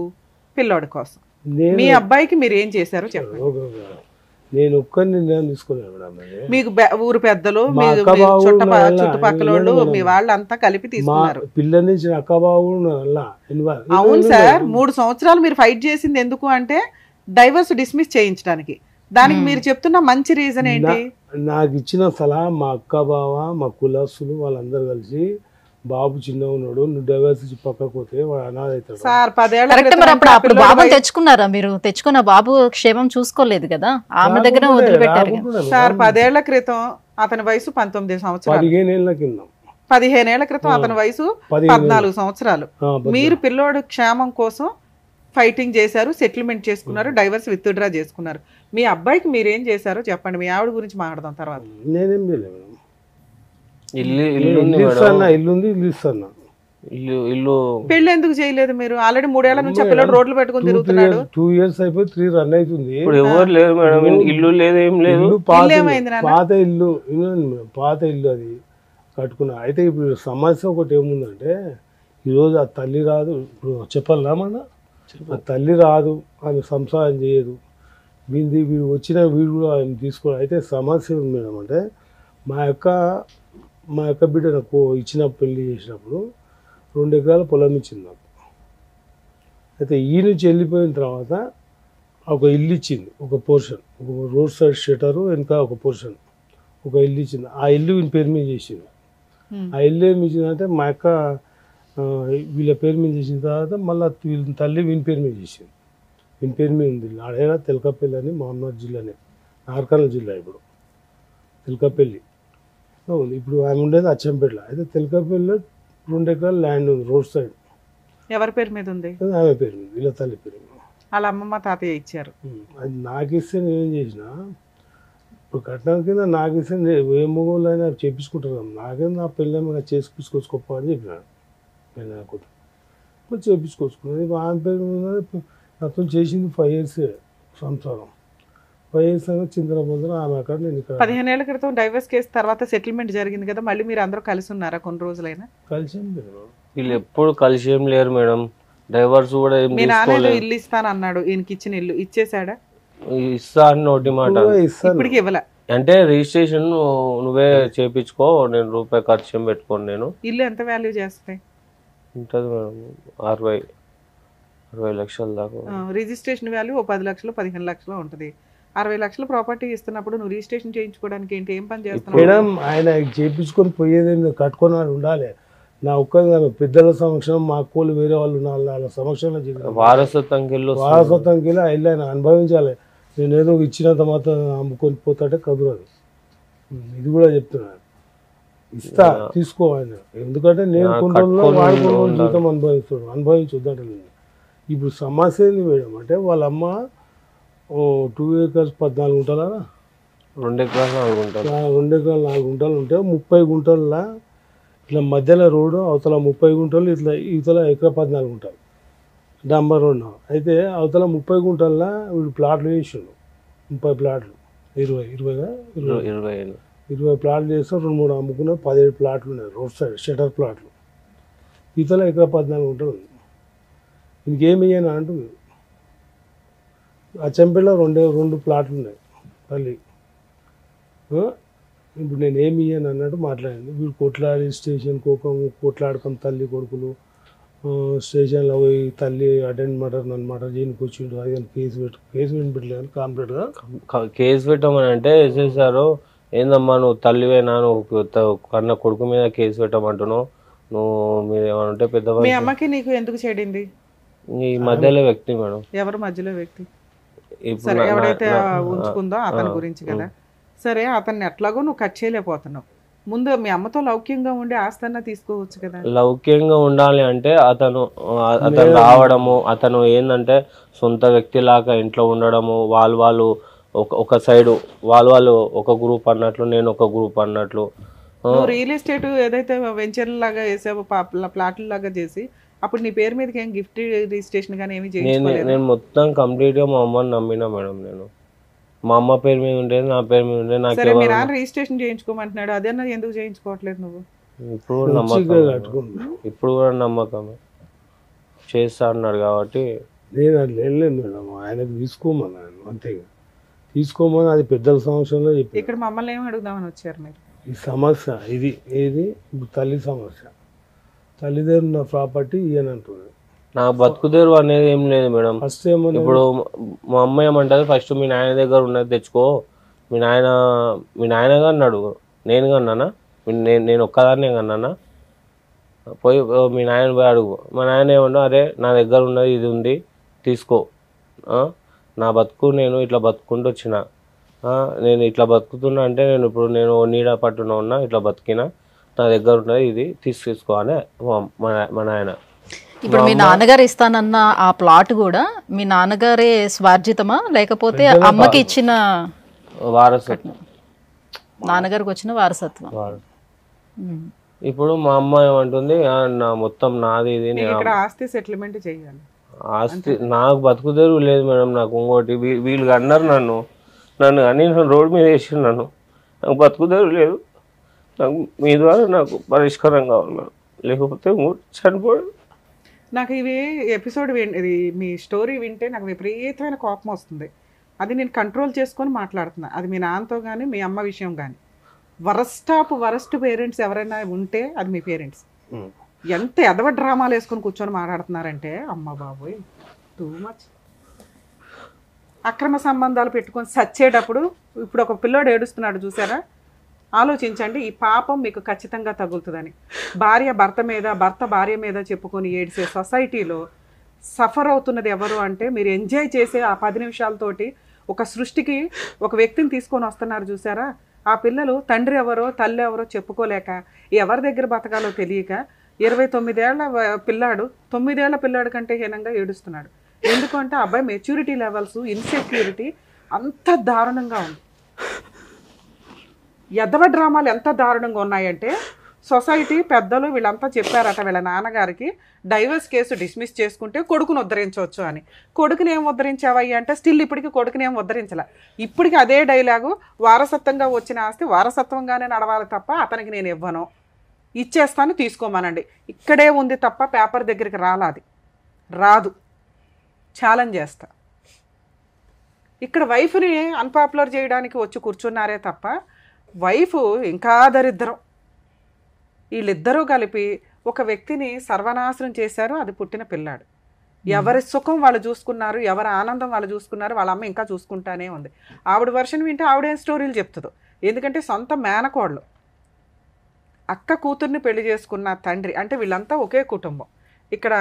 పిల్లోడి కోసం. మీ అబ్బాయికి మీరు ఏం చేశారో చెప్పండి. నేను ఒక్క నిర్ణయం తీసుకోలేదు మేడం. మీకు ఊరు పెద్దలు, చుట్టుపక్కల వాళ్ళు, మీ వాళ్ళంతా కలిపి తీసుకున్నారు. పిల్ల నుంచి అక్కబాబు. అవును సార్, 3 సంవత్సరాలు మీరు ఫైట్ చేసింది ఎందుకు అంటే డైవర్స్ డిస్మిస్ చేయించడానికి. దానికి మీరు చెప్తున్న మంచి రీజన్ ఏంటి? నాకు ఇచ్చిన సలహా మా అక్క బావ, మా కులస్తులు వాళ్ళందరూ కలిసి, బాబు చిన్న ఉన్నాడు, నువ్వు డైవర్స్ ఇచ్చి పక్కకు పోతే వాడు అనాథ అవుతాడు సార్. 10 ఏళ్ల అప్పుడు బాబు తెచ్చుకున్నారా మీరు? తెచ్చుకున్న బాబు క్షేమం చూసుకోలేదు కదా, ఆమె దగ్గర వదిలిపెట్టారు సార్. 10 ఏళ్ల క్రితం అతని వయసు 19 సంవత్సరాలు. 15 ఏళ్ల కింద 15 ఏళ్ల క్రితం అతని వయసు 14 సంవత్సరాలు. మీరు పిల్లోడు క్షేమం కోసం ఫైటింగ్ చేశారు, సెటిల్మెంట్ చేసుకున్నారు, డైవర్స్ విత్డ్రా చేసుకున్నారు. మీ అబ్బాయికి మీరేం చేశారో చెప్పండి. మీ ఆవిడ గురించి మాట్లాడదాం తర్వాత. నేనేం చేయలేదు. పెళ్లి ఎందుకు చేయలేదు మీరు? ఆల్రెడీ 3 ఏళ్ల నుంచి ఆ పిల్లడు రోడ్లు పెట్టుకుని తిరుగుతున్నాడు. 2 years అయిపోయి 3 రన్ అవుతుంది. ఎవరు లేదు మేడం, ఇల్లు లేదు, ఏం లేదు. పాత ఇల్లు అది కట్టుకున్నా. అయితే ఇప్పుడు సమస్య ఒకటి ఏముందంటే, ఈరోజు ఆ తల్లి రాదు. ఇప్పుడు చెప్పాలా మన ఆ తల్లి రాదు, ఆమె సంసారం చేయదు. వీడు వచ్చిన వీడు కూడా ఆయన తీసుకోవడం. అయితే సమస్య ఉంది మేడం. అంటే మా యొక్క బిడ్డ నాకు ఇచ్చిన పెళ్లి చేసినప్పుడు 2 ఎకరాల పొలం ఇచ్చింది నాకు. అయితే ఈ నుంచి వెళ్ళిపోయిన తర్వాత ఒక ఇల్లు ఇచ్చింది, ఒక పోర్షన్, ఒక రోడ్ సైడ్ షెటరు వెనక ఒక పోర్షన్, ఒక ఇల్లు ఇచ్చింది. ఆ ఇల్లు వీని పేరు మీద చేసింది. ఆ ఇల్లు ఏమి ఇచ్చిందంటే మా యొక్క వీళ్ళ పేరు మీద చేసిన తర్వాత మళ్ళీ వీళ్ళ తల్లి వీని పేరు మీద చేసింది. వీని పేరు మీద ఉంది. ఆడైనా తెలకపల్లి అని మహమ్మద్ జిల్లానే, నార్కర్నూలు జిల్లా. ఇప్పుడు తెలకపల్లి ఉంది. ఇప్పుడు ఆమె ఉండేది అచ్చంపేటలో. అయితే తెలకపల్లిలో 2 ఎకరాల ల్యాండ్ ఉంది రోడ్ సైడ్. ఎవరి పేరు మీద ఉంది? ఆమె పేరు మీద, వీళ్ళ తల్లి పేరు మీద. వాళ్ళ అమ్మమ్మ తాతయ్య ఇచ్చారు. అది నాకు ఇస్తే నేనేం చేసిన, ఇప్పుడు కట్నం కింద నాకు ఇస్తే ఏ మొగోళ్ళు అయినా చేపించుకుంటారు. నాకేం నా పెళ్ళి చేపించుకోవచ్చుకోప్ప అని చెప్పినాడు. నాకు చేపించుకోవచ్చుకున్నది. ఆమె పేరు మీద నాతో చేసింది 5 years సంసారం. 5 years చింతనబోతున్న ఆమె అక్కడ, నేను ఇక్కడ. 15 ఏళ్ల క్రితం డైవర్స్ కేసు తర్వాత సెటిల్మెంట్ జరిగింది కదా, మళ్ళీ మీరు అందరూ కలిసి ఉన్నారా కొన్ని రోజులైనా? కలిసి వీళ్ళు ఎప్పుడు కలిసి ఏం లేరు మేడం. డైవర్స్ కూడా ఏం మీ నాన్న ఇల్లు ఇస్తాను అన్నాడు, ఈయనకి ఇచ్చిన ఇల్లు ఇచ్చేసాడా? ఇస్తా అని నోటి మాట. ఇప్పటికి ఇవ్వలే. అంటే రిజిస్ట్రేషన్ నువ్వే చేపించుకో, నేను రూపాయి ఖర్చు ఏం పెట్టుకోను. నేను ఇల్లు ఎంత వాల్యూ చేస్తాయి? ఉంటుంది మేడం 60 లక్షల దాకా. రిజిస్ట్రేషన్ వాల్యూ 10 లక్షలు 15 లక్షలు ఉంటుంది. 60 లక్షల ప్రాపర్టీ ఇస్తున్నప్పుడు నువ్వు రిజిస్ట్రేషన్ చేయించుకోవడానికి ఏంటి, ఏం పని చేస్తున్నావు మేడం? ఆయన చేయించుకొని పోయేది కట్టుకొని ఉండాలి. నా ఒక్క పెద్దల సమక్షం, మా అక్కలు వేరే వాళ్ళు వాళ్ళ సమక్షంలో వారసత్వంకి వెళ్ళి వెళ్ళి ఆయన అనుభవించాలి. నేను ఏదో ఇచ్చినంత మాత్రం అమ్ముకొని పోతాడే కదురదు. ఇది కూడా చెప్తున్నాను. ఇస్తా, తీసుకో ఆయన. ఎందుకంటే నేను కొన్ని రోజుల్లో వాడుకున్న జీవితం అనుభవించొద్దంటే. ఇప్పుడు సమస్య ఏంది మేడం అంటే, వాళ్ళ అమ్మ 2 acres 14 గుంటలా, 2 ఎకరాలు 4 గుంటలు, 2 ఎకరాలు 4 గుంటలు ఉంటే 30 గుంటల ఇట్లా మధ్యలో రోడ్డు, అవతల 30 గుంటలు, ఇట్లా ఇవతల ఎకరా 14 గుంటలు డాంబర్ రోడ్. అయితే అవతల 30 గుంటల్లో వీడు ప్లాట్లు వేసిండు. 30 ప్లాట్లు, 20 ప్లాట్లు చేస్తే 2-3 అమ్ముకున్న 17 ప్లాట్లు ఉన్నాయి రోడ్ సైడ్ షటర్ ప్లాట్లు. ఇతల ఎకరా 14 గుంటలు ఉంది. ఇంకేమి ఇయ్యను అంటుంది. అచ్చంపేటలో 2 ప్లాట్లు ఉన్నాయి తల్లి. ఇప్పుడు నేను ఏమి ఇయ్యను అన్నట్టు మాట్లాడింది. వీడు కొట్లాడి స్టేషన్ కొట్లాడుకొని తల్లి కొడుకులు స్టేషన్లో పోయి తల్లి అటెండ్ నన్ను మర్డర్ చేయడానికి వచ్చిండు. అది కేసు పెట్టలేదు కంప్లీట్గా. కేసు పెట్టమని అంటే వేసేసారు. ఏందమ్మా నువ్వు తల్లివేనా, నువ్వు కన్న కొడుకు మీద కేసు పెట్టమంటున్నావు, నువ్వు మీరు ఏమంటే పెద్ద. మీ అమ్మకి నీకు ఎందుకు చెడింది? ఈ మధ్యలో వ్యక్తి మేడం. ఎవరు మధ్యలో వ్యక్తి? సరే, ఎవడైతే ఉంచుకుందో అతని గురించి కదా. సరే, అతన్ని ఎట్లాగో నువ్వు కట్ చేయలేకపోతున్నావు. ముందు మీ అమ్మతో లౌక్యంగా ఉండి ఆస్తన్నా తీసుకోవచ్చు కదా. లౌక్యంగా ఉండాలి అంటే అతను రావడము, అతను ఏంటంటే సొంత వ్యక్తిలాగా ఇంట్లో ఉండడము, వాళ్ళు ఒక సైడు వాళ్ళు ఒక గ్రూప్ అన్నట్లు, నేను ఒక గ్రూప్ అన్నట్లు. నువ్వు రియల్ ఎస్టేట్ ఏదైతే వెంచర్ లాగా వేసావో, ప్లాట్ల లాగా చేసి అప్పుడు నీ పేరు మీదకి ఏం గిఫ్ట్ రిజిస్ట్రేషన్ కానీ ఏమి చేయించుకోలేదు? నేను మొత్తం కంప్లీట్ గా మా అమ్మని నమ్మినా మేడం. నేను మా అమ్మ పేరు మీద ఉండేది, నా పేరు మీద ఉండేది. నాకు సరే మీ నాన్న రిజిస్ట్రేషన్ చేయించుకోమంటున్నాడు, అదేనా ఎందుకు చేయించుకోవట్లేదు నువ్వు? ఇప్పుడు కూడా నమ్మకం, ఇప్పుడు కూడా నమ్మకమే చేస్తా అన్నాడు కాబట్టి నేను అట్లా వెళ్ళలేదు మేడం. ఆయనకు తీసుకోమన్నాను అంతేగా, తీసుకోమని అది పెద్దల సమస్యలో చెప్పి. ఇక్కడ మమ్మల్ని ఏమి అడుగుదామని వచ్చారు మీరు? ఈ సమస్య ఇది ఏది ఇప్పుడు తల్లి సమస్య, తల్లిదండ్రులు నా ప్రాపర్టీ ఇయ్యనంటున్నాడు. నాకు బతుకుదేరు అనేది ఏం లేదు మేడం. ఫస్ట్ ఏమన్నా ఇప్పుడు మా అమ్మ ఏమంటది, ఫస్ట్ మీ నాయన దగ్గర ఉన్నది తెచ్చుకో, మీ నాయనగా అన్నాడు, నేనుగా అన్నానా? నేను ఒక్కదాన్నే అన్నానా? పోయి మీ నాయన పోయి అడుగు. మా నాయన ఏమన్నా, అరే నా దగ్గర ఉన్నది ఇది ఉంది తీసుకో, నా బతుకు నేను ఇట్లా బతుకుంటూ వచ్చిన, నేను ఇట్లా బతుకుతున్నా అంటే నేను నీడ పట్టున ఉన్నా, ఇట్లా బతికినా, నా దగ్గర ఉన్నది ఇది తీసుకో అని మా నాయన. ఇప్పుడు మీ నాన్నగారు ఇస్తానన్న ఆ ప్లాట్ కూడా మీ నాన్నగారే స్వార్జితమా లేకపోతే అమ్మకి ఇచ్చిన వారసత్వం? నాన్నగారికి వచ్చిన వారసత్వం. ఇప్పుడు మా అమ్మ ఏమంటుంది, నా మొత్తం నాది ఇది, ఇక్కడ ఆస్తి సెటిల్మెంట్ చేయాలి. ఆస్తి నాకు బతుకుదేరు లేదు మేడం. నాకు ఇంకోటి వీళ్ళు అన్నారు నన్ను అని రోడ్డు మీద వేసి నాకు బతుకుదేరు లేదు, నాకు మీ ద్వారా నాకు పరిష్కారం కావాలి మేడం, లేకపోతే చనిపోడు. నాకు ఇవి ఎపిసోడ్ ఇది మీ స్టోరీ వింటే నాకు విపరీతమైన కోపం వస్తుంది. అది నేను కంట్రోల్ చేసుకొని మాట్లాడుతున్నా. అది మీ నాన్నతో కానీ మీ అమ్మ విషయం కానీ. వరస్ట్ పేరెంట్స్ ఎవరైనా ఉంటే అది మీ పేరెంట్స్. ఎంత ఎదవ డ్రామాలు వేసుకొని కూర్చొని మాట్లాడుతున్నారంటే అమ్మ బాబోయ్, టూ మచ్. అక్రమ సంబంధాలు పెట్టుకొని సచ్చేటప్పుడు ఇప్పుడు ఒక పిల్లోడు ఏడుస్తున్నాడు చూసారా, ఆలోచించండి. ఈ పాపం మీకు ఖచ్చితంగా తగులుతుందని. భార్య భర్త మీద, భర్త భార్య మీద చెప్పుకొని ఏడ్చే సొసైటీలో సఫర్ అవుతున్నది ఎవరు అంటే, మీరు ఎంజాయ్ చేసే ఆ 10 నిమిషాలతోటి ఒక సృష్టికి ఒక వ్యక్తిని తీసుకొని వస్తున్నారు చూసారా. ఆ పిల్లలు తండ్రి ఎవరో తల్లి ఎవరో చెప్పుకోలేక, ఎవరి దగ్గర బతకాలో తెలియక 29 ఏళ్ల పిల్లాడు 9 ఏళ్ల పిల్లాడు కంటే హీనంగా ఏడుస్తున్నాడు. ఎందుకంటే అబ్బాయి మెచ్యూరిటీ లెవెల్స్, ఇన్సెక్యూరిటీ అంత దారుణంగా ఉంది. ఎదవ డ్రామాలు ఎంత దారుణంగా ఉన్నాయంటే, సొసైటీ పెద్దలు వీళ్ళంతా చెప్పారట వీళ్ళ నాన్నగారికి డైవర్స్ కేసు డిస్మిస్ చేసుకుంటే కొడుకుని ఉద్ధరించవచ్చు అని. కొడుకుని ఏం ఉద్ధరించావయ్యా అంటే స్టిల్ ఇప్పటికీ కొడుకుని ఏం ఉద్ధరించలే. ఇప్పటికీ అదే డైలాగు, వారసత్వంగా వచ్చిన ఆస్తి వారసత్వంగానే నడవాలి తప్ప అతనికి నేను ఇవ్వను, ఇచ్చేస్తాను తీసుకోమానండి. ఇక్కడే ఉంది తప్ప పేపర్ దగ్గరికి రాదు. ఛాలెంజ్ చేస్తా. ఇక్కడ వైఫ్ని అన్పాపులర్ చేయడానికి వచ్చి కూర్చున్నారే తప్ప వైఫ్ ఇంకా దరిద్రం. వీళ్ళిద్దరూ కలిపి ఒక వ్యక్తిని సర్వనాశనం చేశారు. అది పుట్టిన పిల్లాడు. ఎవరి సుఖం వాళ్ళు చూసుకున్నారు, ఎవరి ఆనందం వాళ్ళు చూసుకున్నారు. వాళ్ళ అమ్మ ఇంకా చూసుకుంటానే ఉంది. ఆవిడ వర్షన్ వింటే ఆవిడేం స్టోరీలు చెప్తుందో. ఎందుకంటే సొంత మేనకోళ్ళు, అక్క కూతుర్ని పెళ్లి చేసుకున్న తండ్రి, అంటే వీళ్ళంతా ఒకే కుటుంబం. ఇక్కడ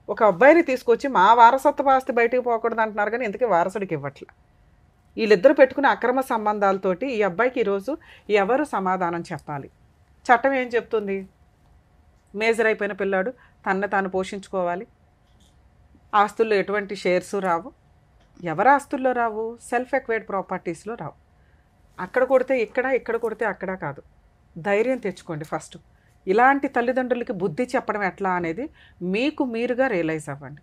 ఒక అబ్బాయిని తీసుకొచ్చి మా వారసత్వ ఆస్తి బయటకు పోకూడదు అంటున్నారు, కానీ ఎందుకే వారసుడికి ఇవ్వట్లే. వీళ్ళిద్దరు పెట్టుకున్న అక్రమ సంబంధాలతోటి ఈ అబ్బాయికి ఈరోజు ఎవరు సమాధానం చెప్పాలి? చట్టం ఏం చెప్తుంది? మేజర్ అయిపోయిన పిల్లాడు తన్ను తాను పోషించుకోవాలి. ఆస్తుల్లో ఎటువంటి షేర్స్ రావు. ఎవరి ఆస్తుల్లో రావు? సెల్ఫ్ ఎక్వైర్డ్ ప్రాపర్టీస్లో రావు. అక్కడ కొడితే ఇక్కడ కొడితే అక్కడ కాదు. ధైర్యం తెచ్చుకోండి ఫస్ట్. ఇలాంటి తల్లిదండ్రులకి బుద్ధి చెప్పడం ఎట్లా అనేది మీకు మీరుగా రియలైజ్ అవ్వండి.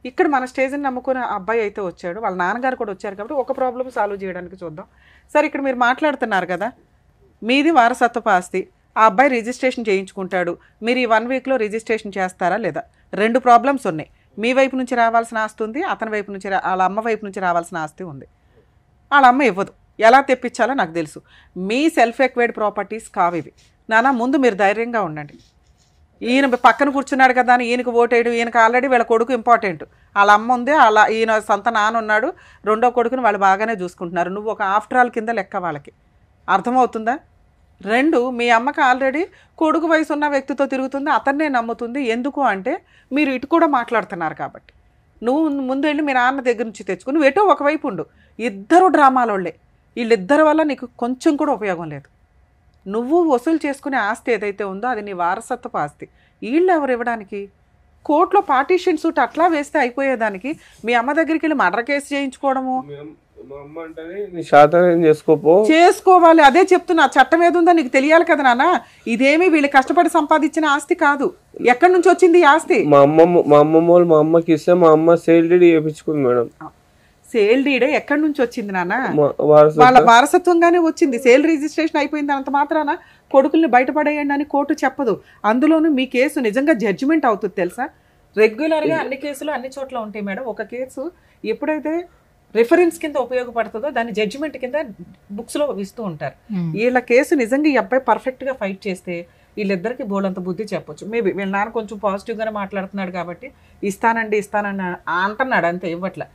ఇక్కడ మన స్టేజ్ని నమ్ముకున్న అబ్బాయి అయితే వచ్చాడు, వాళ్ళ నాన్నగారు కూడా వచ్చారు కాబట్టి ఒక ప్రాబ్లం సాల్వ్ చేయడానికి చూద్దాం. సరే, ఇక్కడ మీరు మాట్లాడుతున్నారు కదా, మీది వారసత్వపు ఆస్తి, ఆ అబ్బాయి రిజిస్ట్రేషన్ చేయించుకుంటాడు, మీరు ఈ 1 వీక్లో రిజిస్ట్రేషన్ చేస్తారా లేదా? 2 ప్రాబ్లమ్స్ ఉన్నాయి. మీ వైపు నుంచి రావాల్సిన ఆస్తి ఉంది, అతని వైపు నుంచి వాళ్ళ అమ్మ వైపు నుంచి రావాల్సిన ఆస్తి ఉంది. వాళ్ళ అమ్మ ఇవ్వదు. ఎలా తెప్పించాలో నాకు తెలుసు. మీ సెల్ఫ్ ఎక్వైర్డ్ ప్రాపర్టీస్ కావివి. నాన్న ముందు మీరు ధైర్యంగా ఉండండి. ఈయన పక్కన కూర్చున్నాడు కదా అని ఈయనకు ఓటేయడం, ఈయనకు ఆల్రెడీ వీళ్ళ కొడుకు ఇంపార్టెంట్. వాళ్ళ అమ్మ ఉంది, ఈయన సొంత నాన్న ఉన్నాడు, రెండో కొడుకుని వాళ్ళు బాగానే చూసుకుంటున్నారు. నువ్వు ఒక ఆఫ్టర్ ఆల్ కింద లెక్క వాళ్ళకి. అర్థమవుతుందా? 2, మీ అమ్మకి ఆల్రెడీ కొడుకు వయసు ఉన్న వ్యక్తితో తిరుగుతుంది, అతన్నే నమ్ముతుంది. ఎందుకు అంటే మీరు ఇటు కూడా మాట్లాడుతున్నారు కాబట్టి. నువ్వు ముందు వెళ్ళి మీ నాన్న దగ్గర నుంచి తెచ్చుకుని నువ్వు ఎటో ఒకవైపు ఉండు. ఇద్దరు డ్రామాలోళ్ళే. వీళ్ళిద్దరి వల్ల నీకు కొంచెం కూడా ఉపయోగం లేదు. నువ్వు వసూలు చేసుకునే ఆస్తి ఏదైతే ఉందో అది నీ వారసత్వపు ఆస్తి. వీళ్ళు ఎవరు ఇవ్వడానికి? కోర్టులో పార్టీషన్ సూట్ అట్లా వేస్తే అయిపోయేదానికి మీ అమ్మ దగ్గరికి వెళ్ళి మర్డర్ కేసు చేయించుకోవడము. చేసుకోవాలి, అదే చెప్తున్నా. చట్టం ఏదుందో నీకు తెలియాలి కదా నాన్న. ఇదేమి వీళ్ళు కష్టపడి సంపాదించిన ఆస్తి కాదు. ఎక్కడి నుంచి వచ్చింది ఈ ఆస్తి? మా అమ్మమ్మ మా అమ్మకి ఇస్తే మా అమ్మ సేల్ డీడ్ చేయించుకుంది మేడం. సేల్ డీడ్ ఎక్కడి నుంచి వచ్చింది నాన్న? వారసత్వం. వాళ్ళ వారసత్వంగానే వచ్చింది. సేల్ రిజిస్ట్రేషన్ అయిపోయింది అంత మాత్రాన కొడుకుల్ని బయటపడేయండి అని కోర్టు చెప్పదు. అందులోనూ మీ కేసు నిజంగా జడ్జిమెంట్ అవుతుంది తెలుసా? రెగ్యులర్గా అన్ని కేసులు అన్ని చోట్ల ఉంటాయి మేడం. ఒక కేసు ఎప్పుడైతే రిఫరెన్స్ కింద ఉపయోగపడుతుందో దాన్ని జడ్జిమెంట్ కింద బుక్స్లో ఇస్తూ ఉంటారు. వీళ్ళ కేసు నిజంగా ఈ అబ్బాయి పర్ఫెక్ట్గా ఫైట్ చేస్తే వీళ్ళిద్దరికి బోలంత బుద్ధి చెప్పొచ్చు. మేబీ వీళ్ళ నాన్న కొంచెం పాజిటివ్గానే మాట్లాడుతున్నాడు కాబట్టి ఇస్తానండి అంటున్నాడు, అంతే, ఇవ్వట్లే.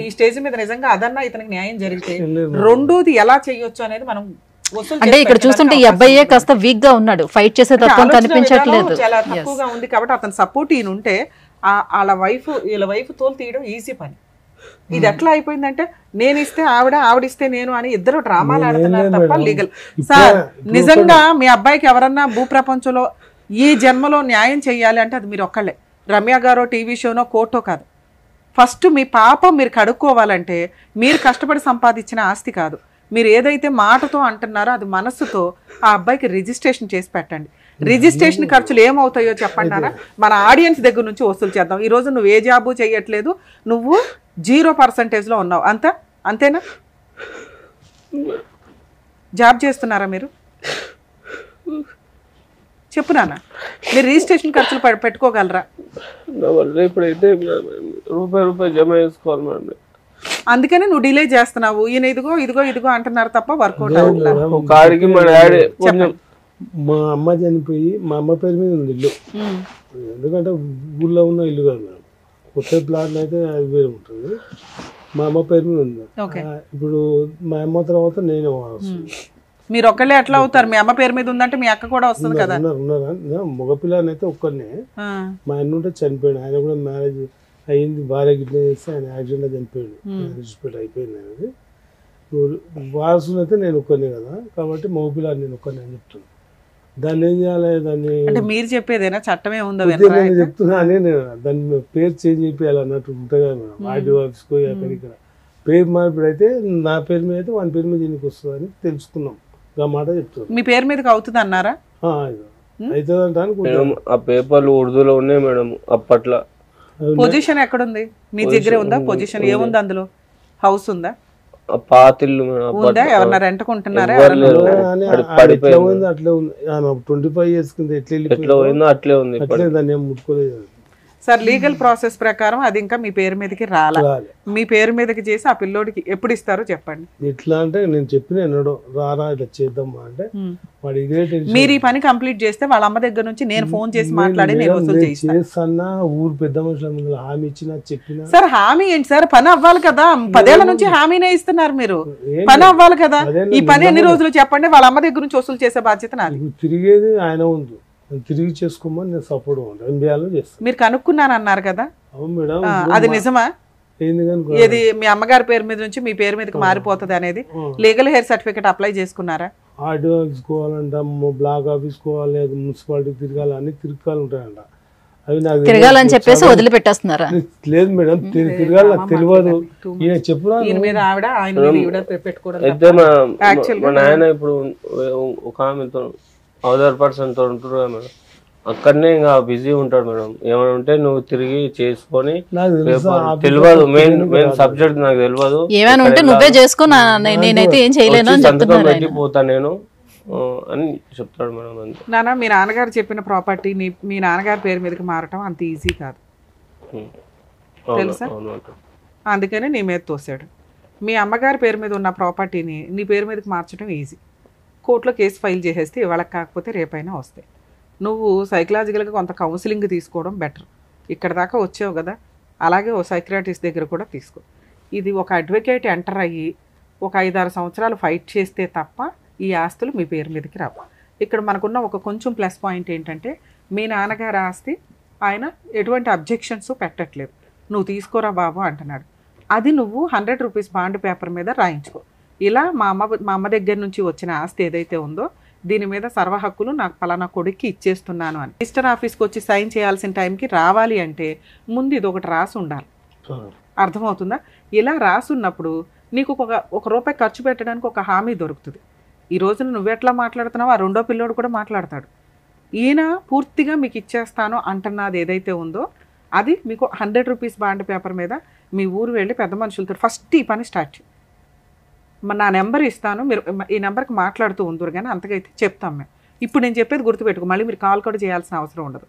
ఈ స్టేజ్ మీద నిజంగా అదన్నా ఇతనికి న్యాయం జరిగితే రెండోది ఎలా చేయొచ్చు అనేది మనం అంటే ఇక్కడ చూస్తుంటే ఈ అబ్బాయే కాస్త వీక్ గా ఉన్నాడు, ఫైట్ చేసే తత్వం కనిపించట్లేదు, చాలా తక్కువగా ఉంది. కాబట్టి అతని సపోర్ట్ ఈయన ఉంటే వీళ్ళ వైఫ్ తోలు తీయడం ఈజీ పని. ఇది ఎట్లా అయిపోయిందంటే నేను ఇస్తే ఆవిడిస్తే నేను అని ఇద్దరు డ్రామాలు ఆడుతున్నారు తప్ప లీగల్. సార్ నిజంగా మీ అబ్బాయికి ఎవరన్నా భూప్రపంచంలో ఈ జన్మలో న్యాయం చేయాలి అంటే అది మీరు ఒక్కళ్ళే. రమ్య గారో టీవీ షోనో కోర్టో కాదు. ఫస్ట్ మీ పాపం మీరు కడుక్కోవాలంటే మీరు కష్టపడి సంపాదించిన ఆస్తి కాదు, మీరు ఏదైతే మాటతో అంటున్నారో అది మనస్సుతో ఆ అబ్బాయికి రిజిస్ట్రేషన్ చేసి పెట్టండి. రిజిస్ట్రేషన్ ఖర్చులు ఏమవుతాయో చెప్పండి అన్న, మన ఆడియన్స్ దగ్గర నుంచి వసూలు చేద్దాం. ఈరోజు నువ్వు ఏ జాబు చేయట్లేదు, నువ్వు 0% ఉన్నావు, అంతేనా? జాబ్ చేస్తున్నారా మీరు? చెప్పు నాన్న, మీరు రిజిస్ట్రేషన్ ఖర్చులు పెట్టుకోగలరా? ఇప్పుడైతే రూపాయి జమ చేసుకోవాలి మేడం. అందుకని నువ్వు డిలే చేస్తున్నావు. ఈయన ఇదిగో అంటున్నారు తప్ప వర్కౌట్ అవ్వట్లేదు. మా అమ్మ చనిపోయి మా అమ్మ పేరు మీద ఉంది ఇల్లు. ఎందుకంటే ఊళ్ళో ఉన్న ఇల్లు కాదు మేడం, కొత్త ప్లాట్ అయితే అది వేరే ఉంటుంది. మా అమ్మ పేరు మీద ఉంది. ఇప్పుడు మా అమ్మ తర్వాత నేనే వస్తుంది. మీరు ఒక్కళ్ళే ఎట్లా అవుతారు? మీ అమ్మ పేరు మీద ఉందంటే మీ అక్క కూడా వస్తుంది కదా. మగపిల్లని అయితే ఒక్కరినే. మా అన్న ఉంటే చనిపోయాడు, ఆయన కూడా మ్యారేజ్ అయ్యింది, భార్య గిట్లా చేస్తే ఆయన యాక్సిడెంట్ చనిపోయాడు, హాస్పిటల్ అయిపోయింది అనేది. వారసులు అయితే నేను ఒక్కనే కదా, కాబట్టి మగపిల్లని నేను ఒక్కనే అని చెప్తున్నాను. దాన్ని ఏం చేయాలి? దాన్ని అంటే మీరు చెప్పేదేనా చట్టమే ఉందో నేను చెప్తున్నా అని, నేను దాన్ని పేరు చేంజ్ చేయాలి అన్నట్టు ఉంటుంది కదా మేడం. ఆర్డీ ఆఫీస్కో అక్కడిక్కడ పేరు మార్పిడి అయితే నా పేరు మీద అయితే వాని పేరు మీద దీనికి వస్తుంది అని తెలుసుకున్నాం. ఆ మాట చెప్తాను. మీ పేరు మీదకి అవుతుంది అన్నారా? అవుతుంది అంట అనుకుంటున్నాం. ఆ పేపర్లు ఉర్దూలో ఉన్నాయి మేడం అప్పట్లో. పొజిషన్ ఎక్కడుంది? మీ దగ్గరే ఉందా పొజిషన్? ఏముంది అందులో? హౌస్ ఉందా? పాతిల్లు ఉందా? ఎవరన్నా రెంట్కుంటున్నారా? అట్లే ఉంది 25 years కింద ఎట్లా పోయిందో అట్లే ఉంది, అట్లే దాన్ని ఏం ముట్టుకోలేదు. సార్ లీగల్ ప్రాసెస్ ప్రకారం అది ఇంకా మీ పేరు మీదకి రాలే. మీ పేరు మీదకి చేసి ఆ పిల్లోడికి ఎప్పుడు ఇస్తారో చెప్పండి. ఎట్లా అంటే నేను చెప్పిన ఎన్నడో రారా ఇట్లా చేద్దామా అంటే వాడు ఇదే టెన్షన్. మీరు ఈ పని కంప్లీట్ చేస్తే వాళ్ళ అమ్మ దగ్గర నుంచి నేను ఫోన్ చేసి మాట్లాడి నేను వసూలు చేస్తానా, ఊరు పెద్ద మనుషుల ముందు హామీ ఇచ్చినా చెప్పినా. సార్ హామీ ఏంటి సార్? పని అవ్వాలి కదా. 10 ఏళ్ల నుంచి హామీనే ఇస్తున్నారు మీరు. పని అవ్వాలి కదా. ఈ పని ఎన్ని రోజులు చెప్పండి, వాళ్ళ అమ్మ దగ్గర నుంచి వసూలు చేసే బాధ్యత నాది. తిరిగేది ఆయన ఉంది, తిరిగి చేసుకోమని నేను సపోర్ట్ చేస్తాను. మీరు కనుక్కున్నాను అన్నారు కదా. అవును మేడం, అది నిజమా? ఏది మీ అమ్మగారి పేరు మీద నుంచి మీ పేరు మీదకి మారిపోతుంది అనేది లీగల్ హెయిర్ సర్టిఫికేట్ అప్లై చేసుకున్నారా? ఆర్డీఓ ఆఫీస్ కోవాలంట, బ్లాక్ ఆఫీస్ కోవాలి, మున్సిపాలిటీ తిరగాలి, అన్ని తిరగాలి ఉంటాయంట. అవి నాకు తిరగాలని చెప్పేసి వదిలిపెట్టేస్తున్నారా? లేదు మేడం, తిరగాలి నాకు తెలియదు. ఈయన చెప్పురా మా నాయన ఇప్పుడు ఒక ఆమెతో అదర్ పర్సన్ తో ఉంటారు కదా మేడం, అక్కడనే ఇంకా బిజీ ఉంటాడు మేడం. ఏమైనా ఉంటే నువ్వు తిరిగి చేసుకొని తెలియదు, మెయిన్ సబ్జెక్ట్ నాకు తెలియదు, ఏమైనా ఉంటే నువ్వే చేసుకో, నేనైతే ఏం చేయలేను అని సంతకం పెట్టిపోతా నేను అని చెప్తాడు మేడం. నాన్న, మీ నాన్నగారు చెప్పిన ప్రాపర్టీ మీ నాన్నగారి పేరు మీదకి మారటం అంత ఈజీ కాదు తెలుసా? అందుకని నీ మీద తోసాడు. మీ అమ్మగారి పేరు మీద ఉన్న ప్రాపర్టీని నీ పేరు మీదకి మార్చడం ఈజీ. కోర్టులో కేసు ఫైల్ చేసేస్తే ఇవాళకి కాకపోతే రేపైనా వస్తాయి. నువ్వు సైకలాజికల్గా కొంత కౌన్సిలింగ్ తీసుకోవడం బెటర్. ఇక్కడ దాకా వచ్చావు కదా, అలాగే ఓ సైకియాట్రిస్ట్ దగ్గర కూడా తీసుకో. ఇది ఒక అడ్వకేట్ ఎంటర్ అయ్యి ఒక 5-6 సంవత్సరాలు ఫైట్ చేస్తే తప్ప ఈ ఆస్తులు మీ పేరు మీదకి రావు. ఇక్కడ మనకున్న ఒక కొంచెం ప్లస్ పాయింట్ ఏంటంటే మీ నాన్నగారి ఆస్తి ఆయన ఎటువంటి అబ్జెక్షన్స్ పెట్టట్లేదు. నువ్వు తీసుకోరా బాబు అంటున్నాడు. అది నువ్వు 100 రూపీస్ బాండ్ పేపర్ మీద రాయించుకో. ఇలా మా అమ్మ దగ్గర నుంచి వచ్చిన ఆస్తి ఏదైతే ఉందో దీని మీద సర్వ హక్కులు నాకు పలానా కొడుక్కి ఇచ్చేస్తున్నాను అని రిజిస్టర్ ఆఫీస్కి వచ్చి సైన్ చేయాల్సిన టైంకి రావాలి అంటే ముందు ఇది ఒకటి రాసి ఉండాలి. అర్థమవుతుందా? ఇలా రాసున్నప్పుడు నీకు ఒక రూపాయి ఖర్చు పెట్టడానికి ఒక హామీ దొరుకుతుంది. ఈ రోజున నువ్వెట్లా మాట్లాడుతున్నావో ఆ రెండో పిల్లోడు కూడా మాట్లాడతాడు. ఈయన పూర్తిగా మీకు ఇచ్చేస్తాను అంటున్నది ఏదైతే ఉందో అది మీకు 100 రూపీస్ బాండ్ పేపర్ మీద మీ ఊరు వెళ్ళి పెద్ద మనుషులతో ఫస్ట్ ఈ పని స్టార్ట్ చేయి. నా నెంబర్ ఇస్తాను, మీరు ఈ నెంబర్కి మాట్లాడుతూ ఉందరు, కానీ అంతకైతే చెప్తాం మేము. ఇప్పుడు నేను చెప్పేది గుర్తుపెట్టుకో, మళ్ళీ మీరు కాల్ కూడా చేయాల్సిన అవసరం ఉండదు.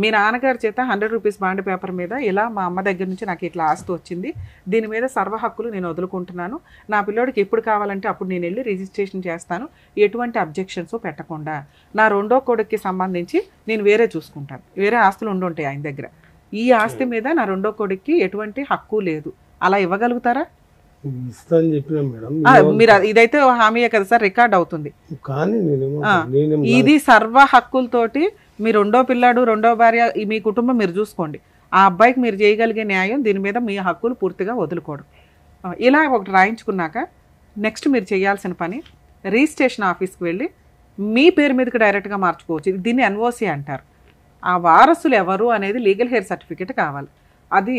మీ నాన్నగారి చేత 100 రూపీస్ బాండ్ పేపర్ మీద ఇలా మా అమ్మ దగ్గర నుంచి నాకు ఇట్లా ఆస్తి వచ్చింది, దీని మీద సర్వ హక్కులు నేను వదులుకుంటున్నాను, నా పిల్లోడికి ఎప్పుడు కావాలంటే అప్పుడు నేను వెళ్ళి రిజిస్ట్రేషన్ చేస్తాను, ఎటువంటి అబ్జెక్షన్స్ పెట్టకుండా, నా రెండో కొడుక్కి సంబంధించి నేను వేరే చూసుకుంటాను, వేరే ఆస్తులు ఉండుంటాయి ఆయన దగ్గర, ఈ ఆస్తి మీద నా రెండో కొడుక్కి ఎటువంటి హక్కు లేదు, అలా ఇవ్వగలుగుతారా? ఇస్తాను చెప్పినా మేడం. మీరు ఇదైతే హామీయే కదా సార్, రికార్డ్ అవుతుంది. కానీ ఇది సర్వ హక్కులతోటి మీ రెండో పిల్లాడు, రెండో భార్య, మీ కుటుంబం మీరు చూసుకోండి. ఆ అబ్బాయికి మీరు చేయగలిగే న్యాయం, దీని మీద మీ హక్కులు పూర్తిగా వదులుకోవడం. ఇలా ఒకటి రాయించుకున్నాక నెక్స్ట్ మీరు చేయాల్సిన పని, రిజిస్ట్రేషన్ ఆఫీస్కి వెళ్ళి మీ పేరు మీదకి డైరెక్ట్గా మార్చుకోవచ్చు. దీన్ని ఎన్ఓసి అంటారు. ఆ వారసులు ఎవరు అనేది లీగల్ హెయిర్ సర్టిఫికేట్ కావాలి. అది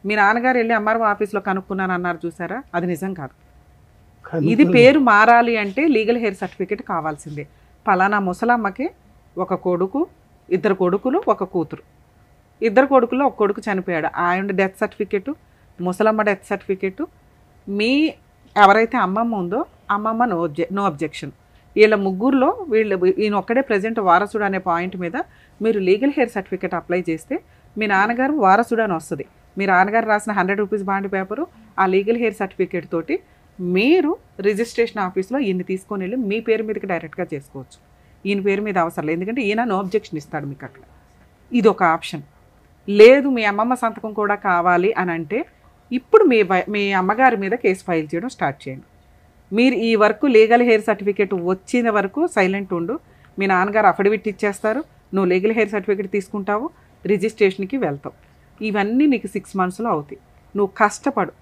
మీ నాన్నగారు వెళ్ళి ఎంఆర్ఓ ఆఫీస్లో కనుక్కున్నాను అన్నారు చూసారా, అది నిజం కాదు. ఇది పేరు మారాలి అంటే లీగల్ హెయిర్ సర్టిఫికేట్ కావాల్సిందే. పలానా ముసలమ్మకి ఒక కొడుకు, 2 కొడుకులు, 1 కూతురు. 2 కొడుకుల్లో 1 కొడుకు చనిపోయాడు, ఆయన డెత్ సర్టిఫికేటు, ముసలమ్మ డెత్ సర్టిఫికేటు, మీ ఎవరైతే అమ్మమ్మ ఉందో అమ్మమ్మ నో అబ్జెక్షన్. వీళ్ళ ముగ్గురులో ఈయన ఒక్కడే ప్రజెంట్ వారసుడు అనే పాయింట్ మీద మీరు లీగల్ హెయిర్ సర్టిఫికేట్ అప్లై చేస్తే మీ నాన్నగారు వారసుడు అని వస్తుంది. మీ నాన్నగారు రాసిన 100 రూపీస్ బాండ్ పేపరు, ఆ లీగల్ హెయిర్ సర్టిఫికేట్ తోటి మీరు రిజిస్ట్రేషన్ ఆఫీస్లో ఈయన్ని తీసుకొని వెళ్ళి మీ పేరు మీదకి డైరెక్ట్గా చేసుకోవచ్చు. ఈయన పేరు మీద అవసరం లేదు, ఎందుకంటే ఈయన నో అబ్జెక్షన్ ఇస్తాడు మీకు అక్కడ. ఇది ఒక ఆప్షన్. లేదు మీ అమ్మమ్మ సంతకం కూడా కావాలి అని అంటే ఇప్పుడు మీ అమ్మగారి మీద కేసు ఫైల్ చేయడం స్టార్ట్ చేయండి. మీరు ఈ వరకు లీగల్ హెయిర్ సర్టిఫికేట్ వచ్చిన వరకు సైలెంట్ ఉండు. మీ నాన్నగారు అఫిడవిట్ ఇచ్చేస్తారు, నువ్వు లీగల్ హెయిర్ సర్టిఫికేట్ తీసుకుంటావు, రిజిస్ట్రేషన్కి వెళ్తావు. ఇవన్నీ నీకు 6 మంత్స్లో అవుతాయి. నువ్వు కష్టపడు.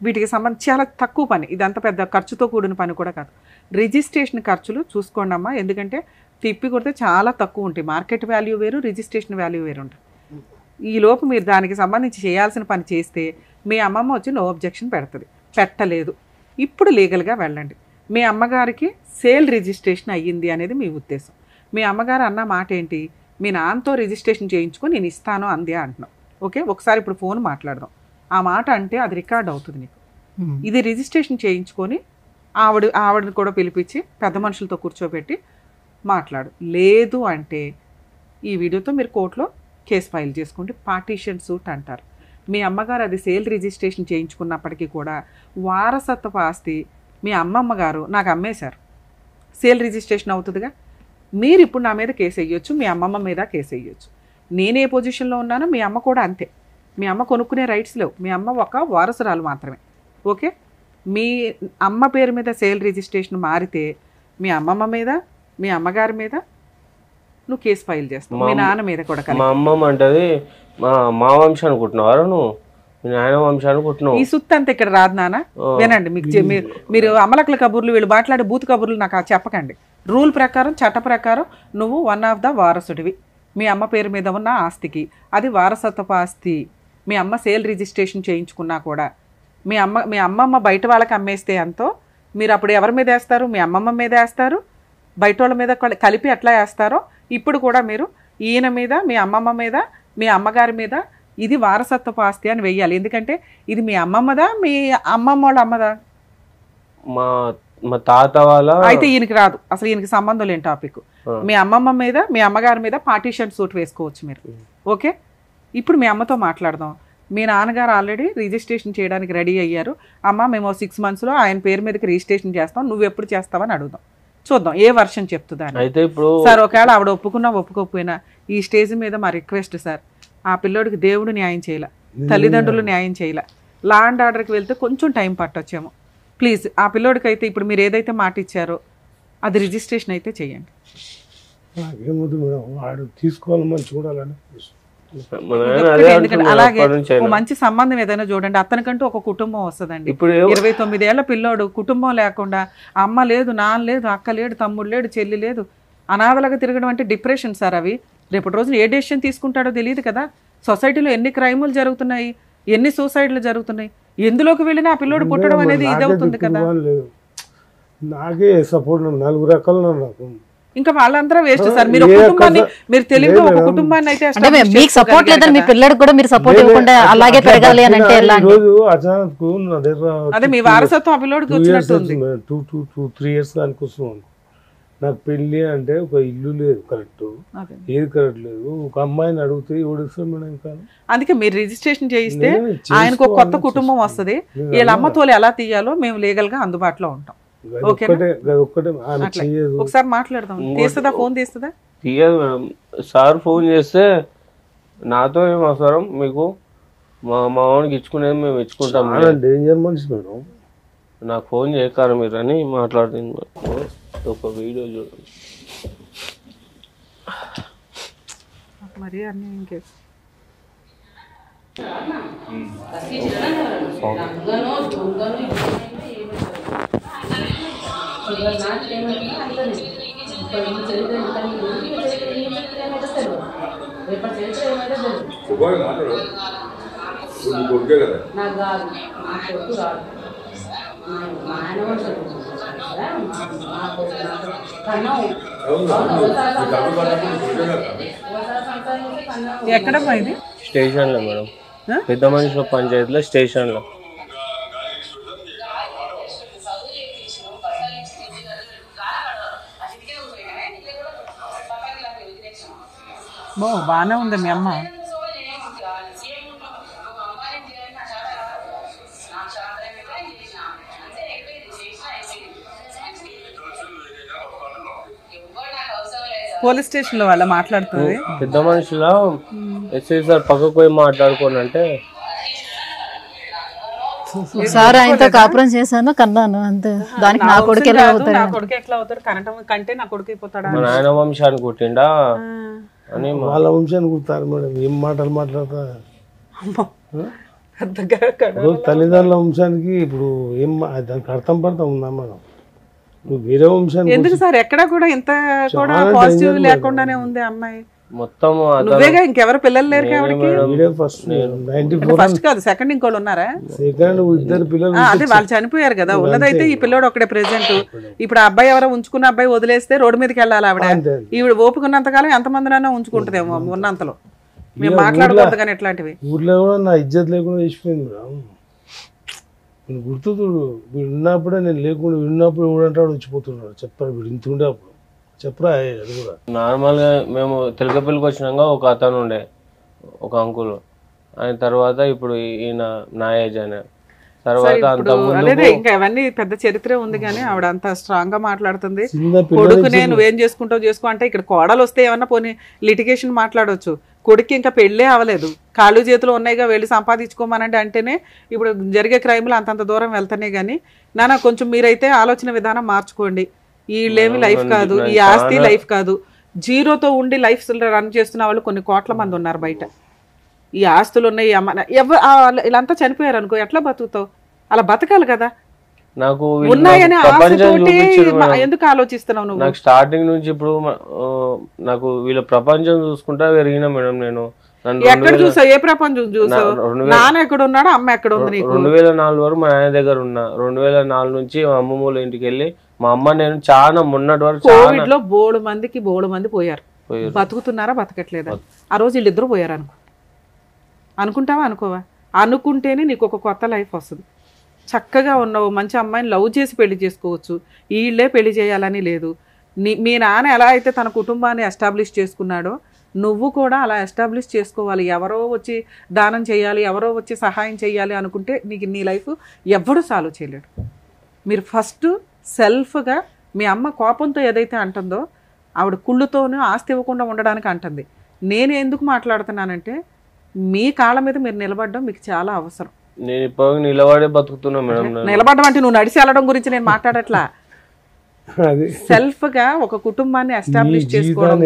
వీటికి సంబంధించి చాలా తక్కువ పని, ఇదంతా పెద్ద ఖర్చుతో కూడిన పని కూడా కాదు. రిజిస్ట్రేషన్ ఖర్చులు చూసుకోండి అమ్మా, ఎందుకంటే తిప్పి కొడితే చాలా తక్కువ ఉంటాయి. మార్కెట్ వాల్యూ వేరు, రిజిస్ట్రేషన్ వాల్యూ వేరు ఉంటుంది. ఈలోపు మీరు దానికి సంబంధించి చేయాల్సిన పని చేస్తే మీ అమ్మమ్మ వచ్చి నో అబ్జెక్షన్ పెడుతుంది. పెట్టలేదు, ఇప్పుడు లీగల్గా వెళ్ళండి. మీ అమ్మగారికి సేల్ రిజిస్ట్రేషన్ అయ్యింది అనేది మీ ఉద్దేశం. మీ అమ్మగారు అన్న మాట ఏంటి, మీ నాన్నతో రిజిస్ట్రేషన్ చేయించుకొని నేను ఇస్తాను అంది అంటున్నాం. ఓకే, ఒకసారి ఇప్పుడు ఫోన్ మాట్లాడదాం. ఆ మాట అంటే అది రికార్డ్ అవుతుంది నీకు. ఇది రిజిస్ట్రేషన్ చేయించుకొని ఆవిడని కూడా పిలిపించి పెద్ద మనుషులతో కూర్చోబెట్టి మాట్లాడు. లేదు అంటే ఈ వీడియోతో మీరు కోర్టులో కేసు ఫైల్ చేసుకోండి. పార్టీషన్ సూట్ అంటారు. మీ అమ్మగారు అది సేల్ రిజిస్ట్రేషన్ చేయించుకున్నప్పటికీ కూడా వారసత్వపు ఆస్తి మీ అమ్మమ్మ గారు నాకు అమ్మేశారు, సేల్ రిజిస్ట్రేషన్ అవుతుందిగా. మీరు ఇప్పుడు నా మీద కేసు వేయొచ్చు, మీ అమ్మమ్మ మీద కేసు వేయొచ్చు. నేనే పొజిషన్లో ఉన్నానో మీ అమ్మ కూడా అంతే. మీ అమ్మ కొనుక్కునే రైట్స్ లేవు, మీ అమ్మ ఒక వారసురాలు మాత్రమే. ఓకే, మీ అమ్మ పేరు మీద సేల్ రిజిస్ట్రేషన్ మారితే మీ అమ్మమ్మ మీద, మీ అమ్మగారి మీద నువ్వు కేసు ఫైల్ చేస్తావు, మీ నాన్న మీద కూడా. మా అమ్మమ్మ అంటది మా వంశం అనుకుంటున్నావారు, నువ్వు మీ నాయన వంశం అనుకుంటున్నావు. ఈ సుత్తి అంతా ఇక్కడ రాదు నాన్న. వినండి, మీరు అమలకల కబుర్లు, వీళ్ళు మాట్లాడే బూత్ కబుర్లు నాకు చెప్పకండి. రూల్ ప్రకారం, చట్ట ప్రకారం నువ్వు 1 ఆఫ్ ద వారసుడివి. మీ అమ్మ పేరు మీద ఉన్న ఆస్తికి అది వారసత్వపు ఆస్తి. మీ అమ్మ సేల్ రిజిస్ట్రేషన్ చేయించుకున్నా కూడా మీ అమ్మమ్మ బయట వాళ్ళకి అమ్మేస్తే ఎంతో మీరు అప్పుడు ఎవరి మీద వేస్తారు, మీ అమ్మమ్మ మీద వేస్తారు, బయట వాళ్ళ మీద కలిపి ఎట్లా వేస్తారో ఇప్పుడు కూడా మీరు ఈయన మీద, మీ అమ్మమ్మ మీద, మీ అమ్మగారి మీద ఇది వారసత్వపు ఆస్తి అని వెయ్యాలి. ఎందుకంటే ఇది మీ అమ్మమ్మదా, మీ అమ్మమ్మ వాళ్ళ అమ్మదా? మా తాత వాళ్ళ. అయితే ఈయనకి రాదు, అసలు ఈయనకి సంబంధం లేని టాపిక్. మీ అమ్మమ్మ మీద, మీ అమ్మగారి మీద పార్టీషన్ సూట్ వేసుకోవచ్చు మీరు. ఓకే, ఇప్పుడు మీ అమ్మతో మాట్లాడదాం. మీ నాన్నగారు ఆల్రెడీ రిజిస్ట్రేషన్ చేయడానికి రెడీ అయ్యారు. అమ్మ మేము 6 మంత్స్లో ఆయన పేరు మీదకి రిజిస్ట్రేషన్ చేస్తాం, నువ్వు ఎప్పుడు చేస్తావని అడుగుదాం. చూద్దాం ఏ వర్షన్ చెప్తుందా అయితే. ఇప్పుడు సార్ ఒకవేళ ఆవిడ ఒప్పుకున్నా ఒప్పుకోకపోయినా ఈ స్టేజ్ మీద మా రిక్వెస్ట్ సార్, ఆ పిల్లోడికి దేవుడు న్యాయం చేయాల, తల్లిదండ్రులు న్యాయం చేయాల, లా అండ్ ఆర్డర్కి వెళ్తే కొంచెం టైం పట్టొచ్చేమో. ప్లీజ్ ఆ పిల్లోడికి అయితే ఇప్పుడు మీరు ఏదైతే మాట ఇచ్చారో అది రిజిస్ట్రేషన్ అయితే చేయండి. తీసుకోవాలని చూడాలని. ఎందుకంటే అలాగే మంచి సంబంధం ఏదైనా చూడండి. అతనికంటూ ఒక కుటుంబం వస్తుందండి. ఇప్పుడు 29 ఏళ్ల పిల్లోడు, కుటుంబం లేకుండా, అమ్మ లేదు, నాన్న లేదు, అక్క లేడు, తమ్ముడు లేడు, చెల్లి లేదు, అనాథలుగా తిరగడం అంటే డిప్రెషన్ సార్. అవి రేపటి రోజున ఏ డెసిషన్ తీసుకుంటాడో తెలియదు కదా. సొసైటీలో ఎన్ని క్రైములు జరుగుతున్నాయి, ఎన్ని సూసైడ్లు జరుగుతున్నాయి, ఎందులోకి వెళ్ళినా ఆ పిల్లోడు పుట్టడం అనేది ఇదవుతుంది కదా. నాకే సపోర్ట్ 4 రకాలు నాకు ఇంకా వాళ్ళందరూ వేస్ట్ సార్. మీరు ఒక కుటుంబాన్ని మీరు తెలివిగా ఒక కుటుంబాన్ని అయితే అంటే మీకు సపోర్ట్ లేదని మీ పిల్లడికి కూడా మీరు సపోర్ట్ ఇవ్వకుండా అలాగే పెరగాలి అని అంటే ఎలా? రోజు అచానక్ నా దగ్గర అదే మీ వారసత్వం ఆ పిల్లోడికి వచ్చినట్టుంది. 2-3 years దానికి వస్తున్నాను. నాకు పెళ్లి అంటే ఒక ఇల్లు లేదు కరెక్ట్, ఏది కరెక్ట్ లేదు. ఒక అమ్మాయిని అడిగితే ఎవడిస్తాం మేడం ఇంకా. అందుకే మీరు రిజిస్ట్రేషన్ చేయిస్తే ఆయనకు ఒక కొత్త కుటుంబం వస్తుంది. వీళ్ళ అమ్మతోలు ఎలా తీయాలో మేము లీగల్ గా అందుబాటులో ఉంటాం. ఒకసారి మాట్లాడదాం. తీస్తుందా? ఫోన్ తీస్తుందా? తీయదు మేడం. సార్ ఫోన్ చేస్తే నాతో ఏం అవసరం మీకు, మా వాడికి ఇచ్చుకునేది మేము ఇచ్చుకుంటాం. డేంజర్ మనిషి మేడం. నాకు ఫోన్ చేయకారు మీరు అని మాట్లాడుతుంది. ఒక వీడియో చూడండి. మరి అన్నీ ఇంకే ఎక్కడమ్మా ఇది? స్టేషన్ లో మేడం, పెద్ద మనుషుల పంచాయతీలో స్టేషన్ లో. బాగానే ఉంది మీ అమ్మ. పోలీస్ స్టేషన్ లో వాళ్ళ మాట్లాడుతుంది. పెద్ద మనుషుల ఎస్ఐ సార్ పక్కకు పోయి మాట్లాడుకోండి అంటే సార్ ఆయనతో కాపురం చేశాను కన్నాను అంతే. దానికి నా కొడుకు ఎట్లా అవుతాడు? నా కొడుకు ఎట్లా అవుతాడు? కనటం కంటే నా కొడుకు అయిపోతాడా? మా నాయన వంశాన్ని కుట్టిండా అని. వాళ్ళ వంశాన్ని కుడతారు మేడం. ఏం మాటలు మాట్లాడతా. తల్లిదండ్రుల వంశానికి ఇప్పుడు ఏం దానికి అర్థం పడతా ఉందా మేడం? వేరే వంశానికి ఎందుకు సార్? ఎక్కడ కూడా ఇంత కూడా పాజిటివ్ లేకుండానే ఉంది అమ్మాయి. మొత్తం నువ్వేగా, ఇంకెవరు పిల్లలు లేరు కాబట్టి. ఫస్ట్ కాదు, సెకండ్ ఇంకోళ్ళు ఉన్నారా? సెకండ్ ఇద్దరు పిల్లలు. అదే వాళ్ళు చనిపోయారు కదా. ఉన్నదైతే ఈ పిల్లోడు ఒకటే ప్రెసెంట్. ఇప్పుడు ఆ అబ్బాయి ఎవరో ఉంచుకున్న అబ్బాయి వదిలేస్తే రోడ్డు మీదకి వెళ్ళాలి ఆవిడ. ఈవిడ ఓపుకున్నంత కాలం ఎంతమందినైనా ఉంచుకుంటదేమో ఉన్నంతలో. మేము మాట్లాడకూడదు కానీ ఇట్లాంటివి. ఊర్లో కూడా నా ఇజ్జత్ లేకుండా చేసిపోయింది మేడం. నేను గుర్తు చూడు, వీడు ఉన్నప్పుడే నేను లేకుండా విన్నప్పుడు ఊడంటాడు వచ్చిపోతున్నాడు. చెప్పాడు వీడు ఇంత ఉండే అప్పుడు చెప్పరా. అది కూడా నార్మల్ గా మేము తెలకపల్లికి వచ్చినాక ఒక అతను ఉండే, ఒక అంకుల్. ఆయన తర్వాత ఇప్పుడు ఈయన నా ఏజ్ ఆయన తర్వాత ఇంకా అవన్నీ పెద్ద చరిత్ర ఉంది కానీ ఆవిడ అంత స్ట్రాంగ్ గా మాట్లాడుతుంది. కొడుకునే నువ్వేం చేసుకుంటావు చేసుకో అంటే, ఇక్కడ కోడలు వస్తే ఏమన్నా పోనీ లిటిగేషన్ మాట్లాడవచ్చు. కొడుకు ఇంకా పెళ్ళే అవ్వలేదు, కాళ్ళు చేతులు ఉన్నాయిగా, వెళ్ళి సంపాదించుకోమనండి అంటేనే ఇప్పుడు జరిగే క్రైమ్లు అంతంత దూరం వెళ్తానే. కానీ నాన్న కొంచెం మీరైతే ఆలోచన విధానం మార్చుకోండి. వీళ్ళేమి లైఫ్ కాదు, ఈ ఆస్తి లైఫ్ కాదు. జీరోతో ఉండి లైఫ్ రన్ చేస్తున్న వాళ్ళు కొన్ని కోట్ల మంది ఉన్నారు బయట. ఈ ఆస్తులు ఉన్నాయి, వీళ్ళంతా చనిపోయారు అనుకో, ఎట్లా బతుకుతావు? అలా బతకాలి కదా. నాకు ఉన్నాయని ఆశతోటి ఎందుకు ఆలోచిస్తున్నావు నువ్వు? నాకు స్టార్టింగ్ నుంచి ఇప్పుడు నాకు వీళ్ళ ప్రపంచం చూసుకుంటా పెరిగినా మేడం. నేను ఎక్కడ చూసావు? ఏ ప్రపంచం చూసావు? నాన్న ఎక్కడ ఉన్నాడు, అమ్మ ఎక్కడ ఉంది నీకు? 2004 వరకు మా నాన్న దగ్గర ఉన్నా. 2004 నుంచి మా అమ్మమ్మూల ఇంటికి వెళ్ళి మా అమ్మ నేను చాలా మొన్నటి వరకు కోవిడ్ లో బోడు మంది పోయారు. బతుకుతున్నారా బతకట్లేదా? ఆ రోజు వీళ్ళిద్దరు పోయారు అనుకో, అనుకుంటావా అనుకోవా? అనుకుంటేనే నీకు ఒక కొత్త లైఫ్ వస్తుంది. చక్కగా ఉన్నావు, మంచి అమ్మాయిని లవ్ చేసి పెళ్లి చేసుకోవచ్చు. వీళ్ళే పెళ్లి చేయాలని లేదు. మీ నాన్న ఎలా అయితే తన కుటుంబాన్ని ఎస్టాబ్లిష్ చేసుకున్నాడో నువ్వు కూడా అలా ఎస్టాబ్లిష్ చేసుకోవాలి. ఎవరో వచ్చి దానం చేయాలి, ఎవరో వచ్చి సహాయం చేయాలి అనుకుంటే నీకు నీ లైఫ్ ఎవ్వడూ సాల్వ్ చేయలేడు. మీరు ఫస్ట్ సెల్ఫ్గా, మీ అమ్మ కోపంతో ఏదైతే అంటుందో ఆవిడ కుళ్ళుతోనూ ఆస్తి ఇవ్వకుండా ఉండడానికి అంటుంది. నేను ఎందుకు మాట్లాడుతున్నానంటే మీ కాళ్ళ మీద మీరు నిలబడడం మీకు చాలా అవసరం. నేను ఇప్పుడు నిలబడే బతుకుతున్నా మేడం. నిలబడడం అంటే నువ్వు నడిచి వెళ్ళడం గురించి నేను మాట్లాడట్లా. సెల్ఫ్ గా ఒక కుటుంబాన్ని ఎస్టాబ్లిష్ చేసుకోవడం.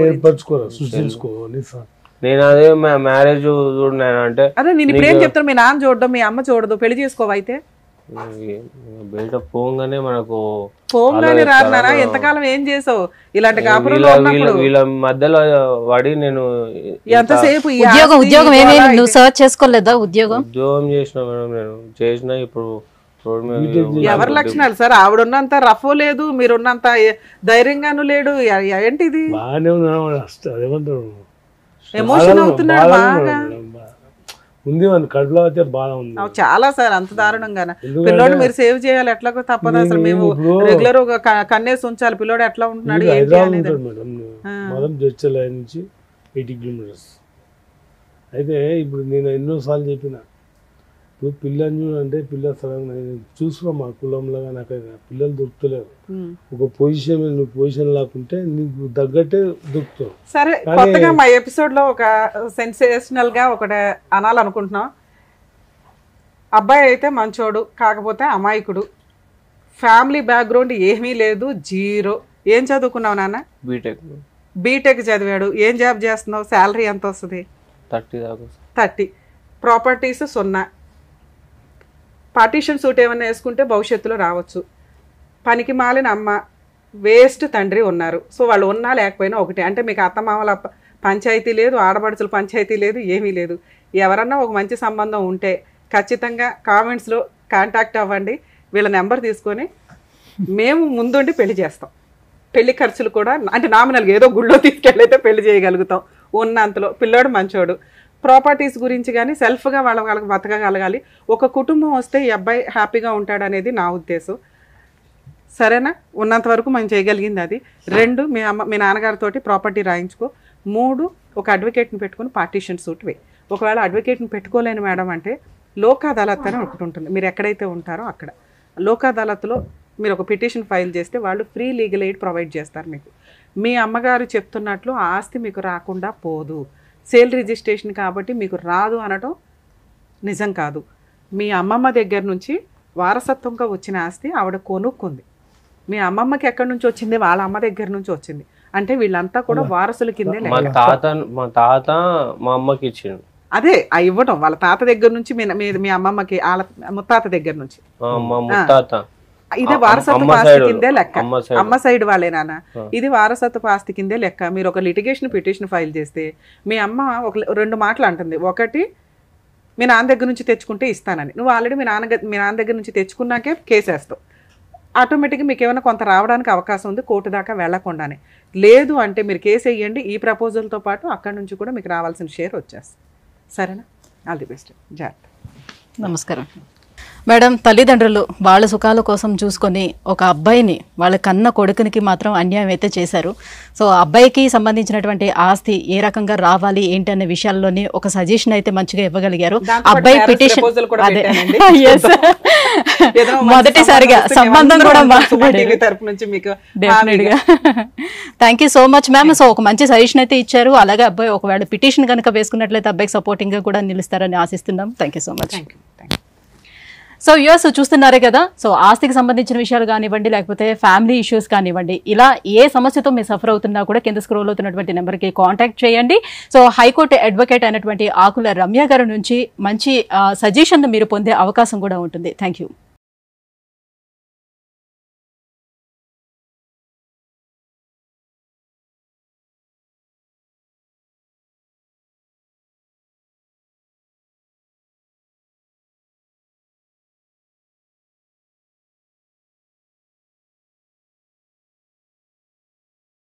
నేను అదే మ్యారేజ్ చూడను అంటే అదే నేను ఇప్పుడు ఏం చెప్తాను, మీ నాన్న చూడడం, మీ అమ్మ చూడదు, పెళ్లి చేసుకోవు. అయితే బయట పోగానే మనకు పోగానే రాన్నారా? ఎంతకాలం ఏం చేసావు ఇలాంటి కాపురంలో ఉన్నప్పుడు? వీళ్ళ మధ్యలో పడి నేను ఎంతసేపు ఉద్యోగం ఏమేమి నువ్వు సర్చ్ చేసుకోలేదా? ఉద్యోగం చేసిన మేడం, నేను చేసిన. ఇప్పుడు రోడ్ మీద ఎవరి లక్షణాలు సార్? ఆవిడ ఉన్నంత రఫ్ లేదు, మీరున్నంత ధైర్యంగాను లేడు. ఏంటిది? బాగానే ఉన్నాడు, అదేమంటారు ఎమోషన్ అవుతున్నాడు బాగా. ఉంది మన కడుపులో అయితే బాగా ఉంది. చాలా సార్, అంత దారుణంగానే. పిల్లోడు మీరు సేవ్ చేయాలి, ఎట్లాగో తప్పదు. అసలు మేము రెగ్యులర్ ఒక కన్నేసి ఉంచాలి. పిల్లోడు ఎట్లా ఉంటున్నాడు, హైదరాబాద్ ఉంటాడు మేడం, మొదటి జడ్చల నుంచి 80 కిలోమీటర్స్. అయితే ఇప్పుడు నేను ఎన్నోసార్లు చెప్పిన, ఇప్పుడు పిల్లని అంటే పిల్ల సడన్గా చూసుకో, మా కులంలో నాకు పిల్లలు దొరుకుతలేరు. ఒక పొజిషన్ నువ్వు పొజిషన్ లేకుంటే నీకు తగ్గట్టే దొరుకుతావు. సరే, కొత్తగా మా ఎపిసోడ్ లో ఒక సెన్సేషనల్ గా ఒకటి అనాలనుకుంటున్నాం. అబ్బాయి అయితే మంచోడు, కాకపోతే అమాయకుడు, ఫ్యామిలీ బ్యాక్గ్రౌండ్ ఏమీ లేదు, 0. ఏం చదువుకున్నావు నాన్న? బీటెక్ చదివాడు. ఏం జాబ్ చేస్తున్నావు? శాలరీ ఎంత వస్తుంది? 30. ప్రాపర్టీస్ 0. పార్టీషన్ సూట్ ఏమైనా వేసుకుంటే భవిష్యత్తులో రావచ్చు. పనికి మాలిన అమ్మ, వేస్ట్ తండ్రి ఉన్నారు. సో వాళ్ళు ఉన్నా లేకపోయినా ఒకటే. అంటే మీకు అత్తమామల పంచాయతీ లేదు, ఆడపడుచుల పంచాయతీ లేదు, ఏమీ లేదు. ఎవరన్నా ఒక మంచి సంబంధం ఉంటే ఖచ్చితంగా కామెంట్స్లో కాంటాక్ట్ అవ్వండి. వీళ్ళ నెంబర్ తీసుకొని మేము ముందుండి పెళ్లి చేస్తాం. పెళ్లి ఖర్చులు కూడా అంటే నామినల్గా ఏదో గుళ్ళో తీసుకెళ్ళైతే పెళ్లి చేయగలుగుతాం ఉన్నంతలో. పిల్లోడు మంచోడు. ప్రాపర్టీస్ గురించి కానీ సెల్ఫ్గా వాళ్ళకి బతకగలగాలి. ఒక కుటుంబం వస్తే ఈ అబ్బాయి హ్యాపీగా ఉంటాడు అనేది నా ఉద్దేశం. సరేనా? ఉన్నంత వరకు మనం చేయగలిగింది అది. 2, మీ నాన్నగారితో ప్రాపర్టీ రాయించుకో. 3, ఒక అడ్వకేట్ని పెట్టుకుని పార్టీషన్ సూట్ వేయి. ఒకవేళ అడ్వకేట్ని పెట్టుకోలేని మేడం అంటే లోక్ అదాలత్ అని ఒకటి ఉంటుంది. మీరు ఎక్కడైతే ఉంటారో అక్కడ లోక్ అదాలత్లో మీరు ఒక పిటిషన్ ఫైల్ చేస్తే వాళ్ళు ఫ్రీ లీగల్ ఎయిడ్ ప్రొవైడ్ చేస్తారు మీకు. మీ అమ్మగారు చెప్తున్నట్లు ఆ ఆస్తి మీకు రాకుండా పోదు. సేల్ రిజిస్ట్రేషన్ కాబట్టి మీకు రాదు అనడం నిజం కాదు. మీ అమ్మమ్మ దగ్గర నుంచి వారసత్వంగా వచ్చిన ఆస్తి ఆవిడ కొనుక్కుంది. మీ అమ్మమ్మకి ఎక్కడి నుంచి వచ్చింది? వాళ్ళ అమ్మ దగ్గర నుంచి వచ్చింది. అంటే వీళ్ళంతా కూడా వారసుల కిందే. మా తాత మా అమ్మకి ఇచ్చిండు. అదే ఇవ్వడం వాళ్ళ తాత దగ్గర నుంచి మీ అమ్మమ్మకి, వాళ్ళ ముత్తాత దగ్గర నుంచి. ఇదే వారసత్వ ఆస్తి కిందే లెక్క. అమ్మ సైడ్ వాళ్ళే నాన్న, ఇది వారసత్వ ఆస్తి కిందే లెక్క. మీరు ఒక లిటిగేషన్ పిటిషన్ ఫైల్ చేస్తే మీ అమ్మ 2 మాటలు అంటుంది. ఒకటి, మీ నాన్న దగ్గర నుంచి తెచ్చుకుంటే ఇస్తానని. నువ్వు ఆల్రెడీ మీ నాన్న దగ్గర నుంచి తెచ్చుకున్నాకే కేసు వేస్తావు. ఆటోమేటిక్గా మీకు ఏమైనా కొంత రావడానికి అవకాశం ఉంది, కోర్టు దాకా వెళ్లకుండానే. లేదు అంటే మీరు కేసు వేయండి, ఈ ప్రపోజల్తో పాటు అక్కడి నుంచి కూడా మీకు రావాల్సిన షేర్ వచ్చేస్తుంది. సరేనా? All the best. జాగ్రత్త. నమస్కారం మేడం. తల్లిదండ్రులు వాళ్ళ సుఖాల కోసం చూసుకొని ఒక అబ్బాయిని, వాళ్ళ కన్న కొడుకునికి మాత్రం అన్యాయం అయితే చేశారు. సో అబ్బాయికి సంబంధించినటువంటి ఆస్తి ఏ రకంగా రావాలి ఏంటి అనే విషయాల్లోని ఒక సజెషన్ అయితే మంచిగా ఇవ్వగలిగారు. అబ్బాయి పిటిషన్ మొదటిసారిగా సంబంధం కూడా డెఫినెట్గా. Thank you so much ma'am. So ఒక మంచి సజెషన్ అయితే ఇచ్చారు. అలాగే అబ్బాయి ఒకవేళ పిటిషన్ కనుక వేసుకున్నట్లయితే అబ్బాయికి సపోర్టింగ్ గా కూడా నిలుస్తారని ఆశిస్తున్నాం. Thank you so much. So US చూస్తున్నారే కదా. సో ఆస్తికి సంబంధించిన విషయాలు కానివ్వండి, లేకపోతే ఫ్యామిలీ ఇష్యూస్ కానివ్వండి, ఇలా ఏ సమస్యతో మీరు సఫర్ అవుతున్నా కూడా కింద స్క్రోల్ అవుతున్నటువంటి నెంబర్కి కాంటాక్ట్ చేయండి. సో హైకోర్టు అడ్వకేట్ అయినటువంటి ఆకుల రమ్య గారి నుంచి మంచి సజెషన్ మీరు పొందే అవకాశం కూడా ఉంటుంది. Thank you.